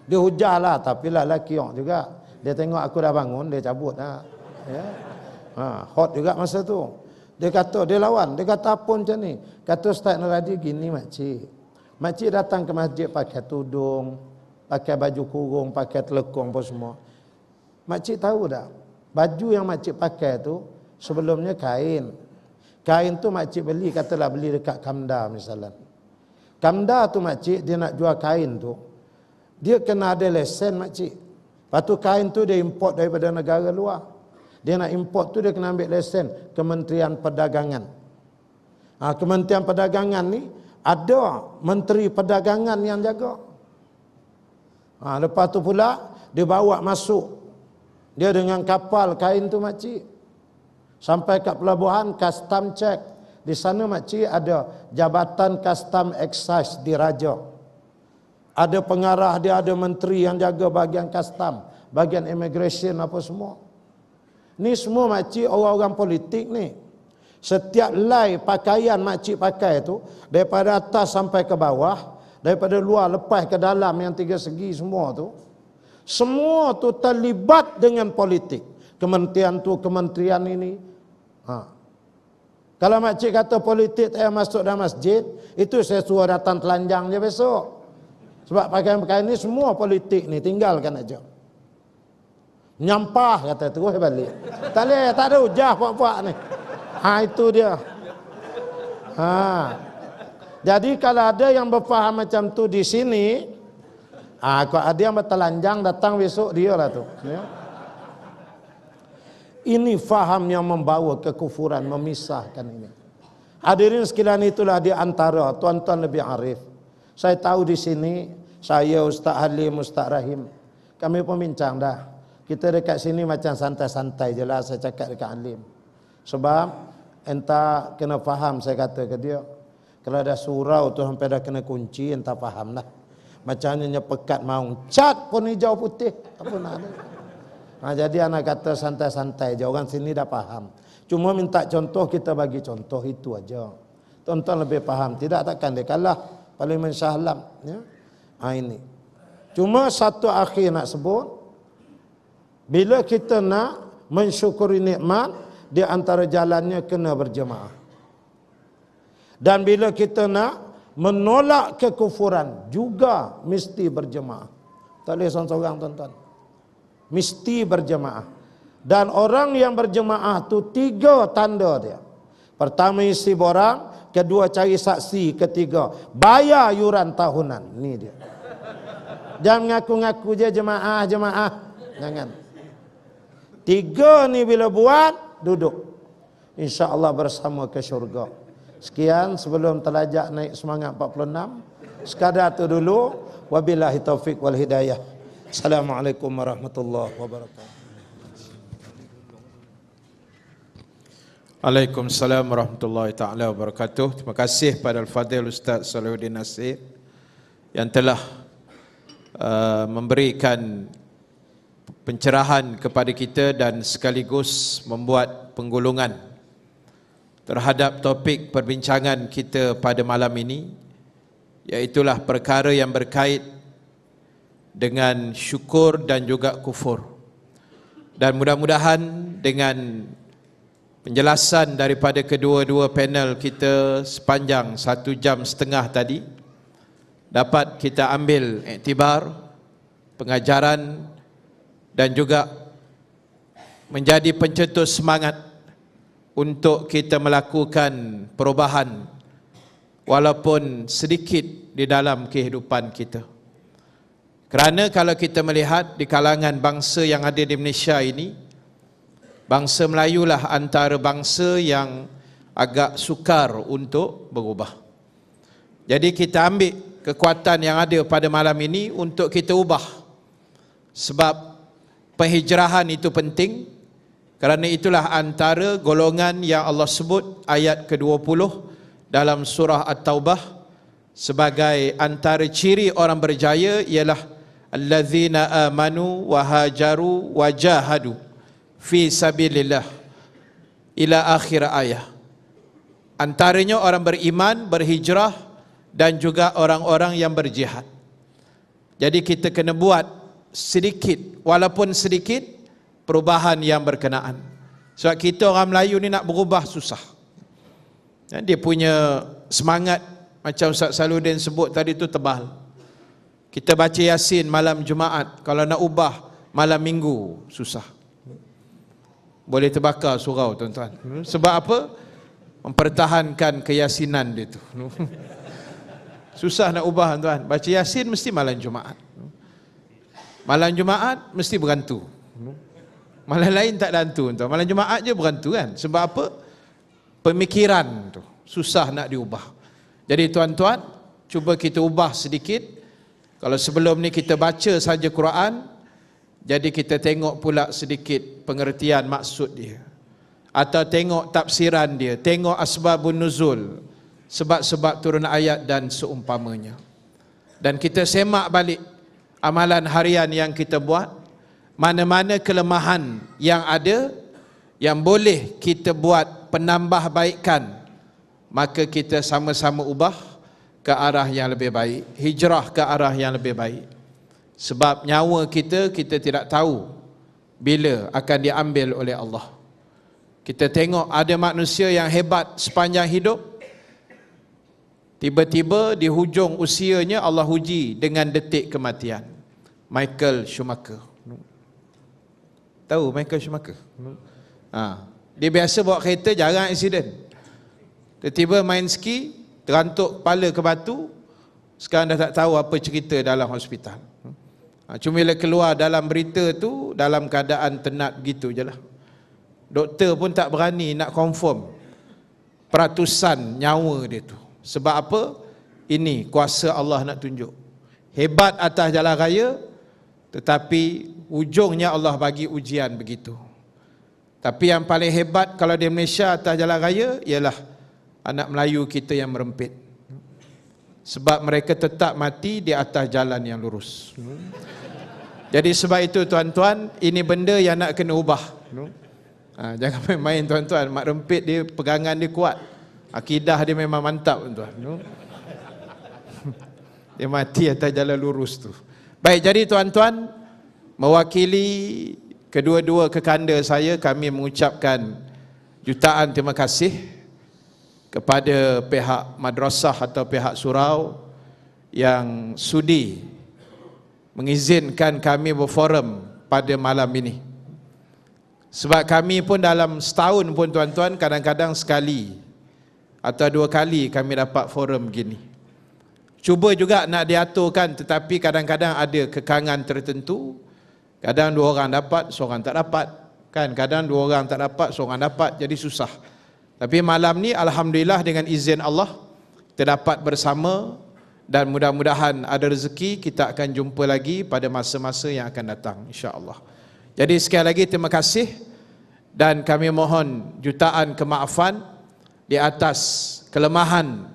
Dia hujah lah, tapi lah lelaki juga. Dia tengok aku dah bangun, dia cabut lah. Ya. Hot juga masa tu. Dia kata, dia lawan. Dia kata apa macam ni? Kata Ustaz Nik Radhi, "Gini makcik. Makcik datang ke masjid pakai tudung, pakai baju kurung, pakai telekung apa semua. Makcik tahu tak? Baju yang makcik pakai tu sebelumnya kain. Kain tu makcik beli, katalah beli dekat Kamda misalnya. Kamda tu makcik dia nak jual kain tu, dia kena ada lesen makcik. Lepas tu kain tu dia import daripada negara luar. Dia nak import tu dia kena ambil lesen Kementerian Perdagangan. Kementerian Perdagangan ni ada Menteri Perdagangan yang jaga. Lepas tu pula dia bawa masuk. Dia dengan kapal kain tu makcik. Sampai kat pelabuhan, custom check. Di sana makcik ada Jabatan Custom Excise Diraja. Ada pengarah dia, ada menteri yang jaga bahagian custom, bahagian immigration apa semua. Ni semua makcik orang-orang politik ni. Setiap helai pakaian makcik pakai tu, daripada atas sampai ke bawah, daripada luar lepas ke dalam yang tiga segi semua tu terlibat dengan politik. Kementerian tu, kementerian ini. Kalau makcik kata politik tak payah masuk dalam masjid, itu saya suruh datang telanjang je besok. Sebab pakaian-pakaian ni semua politik ni, tinggalkan aja. Nyampah kata terus balik. Tak boleh, tak ada hujah puak-puak ni. Itu dia. Jadi kalau ada yang berfaham macam tu di sini, kalau ada yang bertelanjang datang besok dia lah tu. Ya. Ini faham yang membawa kekufuran, memisahkan ini. Hadirin sekalian, itulah di antara tuan-tuan lebih arif. Saya tahu di sini, saya Ustaz Halim, Ustaz Rahim, kami pun bincang dah. Kita dekat sini macam santai-santai je lah saya cakap dekat Halim. Sebab entah kena faham, saya kata ke dia. Kalau ada surau tu sampai dah kena kunci, entah faham lah. Macamnya pekat maung, cat pun hijau putih, apa nak ada. Jadi anak kata santai-santai je, orang sini dah faham. Cuma minta contoh, kita bagi contoh itu aja. Tuan-tuan lebih faham, tidak takkan dia kalah Parlimen Shah Alam. Ya? Ini. Cuma satu akhir nak sebut, bila kita nak mensyukuri nikmat, di antara jalannya kena berjemaah. Dan bila kita nak menolak kekufuran, juga mesti berjemaah. Tak boleh seorang-seorang tuan-tuan. Mesti berjemaah. Dan orang yang berjemaah tu 3 tanda dia. Pertama isi borang, kedua cari saksi, ketiga bayar yuran tahunan. Ni dia. Jangan ngaku-ngaku je jemaah. Jangan. 3 ni bila buat, duduk. InsyaAllah bersama ke syurga. Sekian sebelum terlajak naik semangat 46. Sekadar tu dulu. Wabillahi taufiq wal hidayah. Assalamualaikum warahmatullahi wabarakatuh. Waalaikumsalam warahmatullahi taala wabarakatuh. Terima kasih pada Al-Fadhil Ustaz Salihuddin Nasir yang telah memberikan pencerahan kepada kita dan sekaligus membuat penggulungan terhadap topik perbincangan kita pada malam ini, iaitulah perkara yang berkait dengan syukur dan juga kufur. Dan mudah-mudahan dengan penjelasan daripada kedua-dua panel kita sepanjang 1.5 jam tadi, dapat kita ambil iktibar, pengajaran dan juga menjadi pencetus semangat untuk kita melakukan perubahan walaupun sedikit di dalam kehidupan kita. Kerana kalau kita melihat di kalangan bangsa yang ada di Malaysia ini, bangsa Melayu lah antara bangsa yang agak sukar untuk berubah. Jadi kita ambil kekuatan yang ada pada malam ini untuk kita ubah. Sebab penghijrahan itu penting. Kerana itulah antara golongan yang Allah sebut ayat ke-20 dalam surah At-Taubah sebagai antara ciri orang berjaya ialah allazina amanu wa hajaru wa jahadu fi sabilillah ila akhir ayat. Antaranya orang beriman, berhijrah dan juga orang-orang yang berjihad. Jadi kita kena buat sedikit, walaupun sedikit, perubahan yang berkenaan. Sebab kita orang Melayu ni nak berubah susah. Dia punya semangat macam Ustaz Salihuddin sebut tadi tu tebal. Kita baca Yasin malam Jumaat, kalau nak ubah malam Minggu susah. Boleh terbakar surau tuan-tuan. Sebab apa? Mempertahankan keyasinan dia tu. Susah nak ubah tuan. Baca Yasin mesti malam Jumaat. Malam Jumaat mesti berantu. Malam lain tak ada hantu tuan. Malam Jumaat je berantu kan. Sebab apa? Pemikiran tu susah nak diubah. Jadi tuan-tuan, cuba kita ubah sedikit. Kalau sebelum ni kita baca saja Quran, jadi kita tengok pula sedikit pengertian maksud dia, atau tengok tafsiran dia, tengok asbabun nuzul, sebab-sebab turun ayat dan seumpamanya. Dan kita semak balik amalan harian yang kita buat, mana-mana kelemahan yang ada yang boleh kita buat penambahbaikan, maka kita sama-sama ubah ke arah yang lebih baik, hijrah ke arah yang lebih baik. Sebab nyawa kita tidak tahu bila akan diambil oleh Allah. Kita tengok ada manusia yang hebat sepanjang hidup, tiba-tiba di hujung usianya Allah uji dengan detik kematian. Michael Schumacher. Tahu Michael Schumacher? Dia biasa bawa kereta, jarang aksiden. Tiba-tiba main ski, terantuk kepala ke batu, sekarang dah tak tahu apa cerita dalam hospital. Cuma bila keluar dalam berita tu dalam keadaan tenat begitu je lah. Doktor pun tak berani nak confirm peratusan nyawa dia tu. Sebab apa? Ini kuasa Allah nak tunjuk. Hebat atas jalan raya, tetapi ujungnya Allah bagi ujian begitu. Tapi yang paling hebat kalau di Malaysia atas jalan raya ialah anak Melayu kita yang merempit. Sebab mereka tetap mati di atas jalan yang lurus. Jadi sebab itu tuan-tuan, ini benda yang nak kena ubah. Jangan main-main tuan-tuan. Mak rempit dia, pegangan dia kuat, akidah dia memang mantap tuan-tuan. Dia mati atas jalan lurus tu. Baik, jadi tuan-tuan, mewakili kedua-dua kekanda saya, kami mengucapkan jutaan terima kasih kepada pihak madrasah atau pihak surau yang sudi mengizinkan kami berforum pada malam ini. Sebab kami pun dalam setahun pun tuan-tuan, kadang-kadang sekali atau dua kali kami dapat forum begini. Cuba juga nak diaturkan, tetapi kadang-kadang ada kekangan tertentu. Kadang dua orang dapat, seorang tak dapat. Kan, kadang dua orang tak dapat, seorang dapat, jadi susah. Tapi malam ni alhamdulillah dengan izin Allah kita dapat bersama, dan mudah-mudahan ada rezeki, kita akan jumpa lagi pada masa-masa yang akan datang insya-Allah. Jadi sekali lagi terima kasih, dan kami mohon jutaan kemaafan di atas kelemahan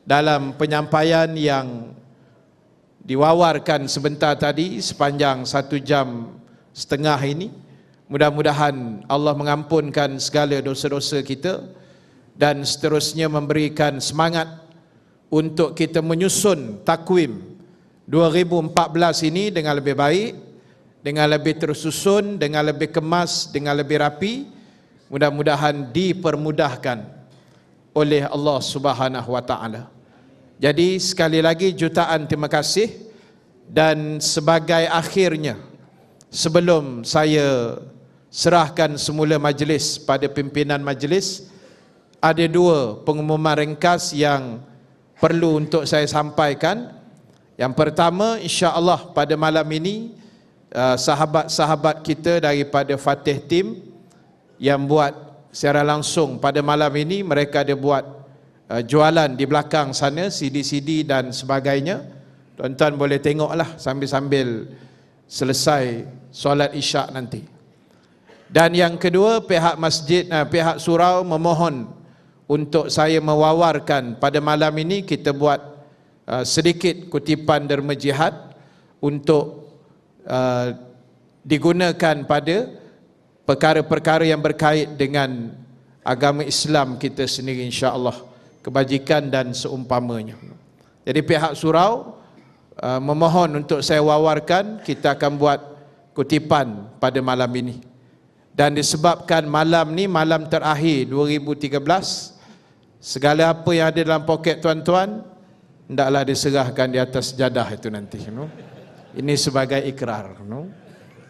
dalam penyampaian yang diwawarkan sebentar tadi sepanjang 1 jam setengah ini. Mudah-mudahan Allah mengampunkan segala dosa-dosa kita dan seterusnya memberikan semangat untuk kita menyusun takwim 2014 ini dengan lebih baik, dengan lebih tersusun, dengan lebih kemas, dengan lebih rapi. Mudah-mudahan dipermudahkan oleh Allah Subhanahu wa taala. Jadi sekali lagi jutaan terima kasih, dan sebagai akhirnya sebelum saya serahkan semula majlis pada pimpinan majlis, ada dua pengumuman ringkas yang perlu untuk saya sampaikan. Yang pertama, insya-Allah pada malam ini sahabat-sahabat kita daripada Fatih Team yang buat secara langsung pada malam ini, mereka ada buat jualan di belakang sana, CD-CD dan sebagainya. Tuan-tuan boleh tengoklah sambil-sambil selesai solat Isyak nanti. Dan yang kedua, pihak masjid, pihak surau memohon untuk saya mewawarkan pada malam ini kita buat sedikit kutipan derma jihad untuk digunakan pada perkara-perkara yang berkait dengan agama Islam kita sendiri, insya-Allah, kebajikan dan seumpamanya. Jadi pihak surau memohon untuk saya wawarkan, kita akan buat kutipan pada malam ini. Dan disebabkan malam ni malam terakhir 2013, segala apa yang ada dalam poket tuan-tuan hendaklah diserahkan di atas sejadah itu nanti. Ini sebagai ikrar.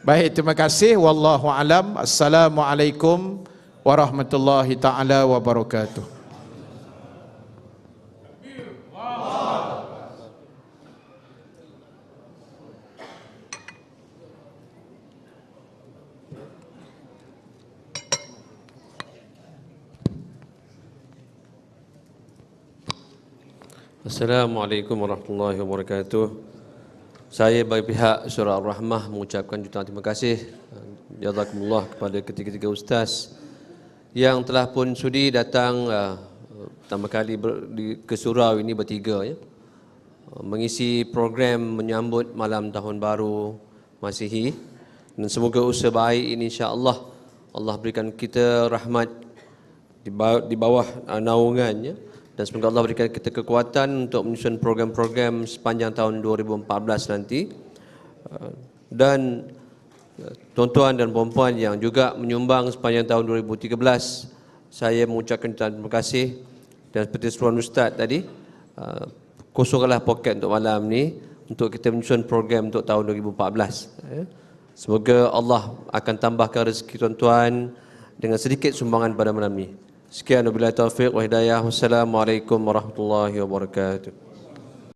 Baik, terima kasih. Wallahu alam. Assalamualaikum warahmatullahi taala wabarakatuh. Assalamualaikum warahmatullahi wabarakatuh. Saya bagi pihak Surah Ar-Rahmah mengucapkan jutaan terima kasih jazakumullah kepada ketiga-tiga ustaz yang telah pun sudi datang pertama kali ke surau ini bertiga, ya, mengisi program menyambut malam tahun baru Masihi, dan semoga usaha baik ini insya-Allah Allah berikan kita rahmat di bawah naungannya. Dan semoga Allah berikan kita kekuatan untuk menyusun program-program sepanjang tahun 2014 nanti. Dan tuan-tuan dan puan-puan yang juga menyumbang sepanjang tahun 2013, saya mengucapkan terima kasih. Dan seperti seruan Ustaz tadi, kosongkanlah poket untuk malam ni untuk kita menyusun program untuk tahun 2014. Semoga Allah akan tambahkan rezeki tuan-tuan dengan sedikit sumbangan pada malam ni. Sekian wabillahi taufiq wa hidayah. Wassalamualaikum warahmatullahi wabarakatuh.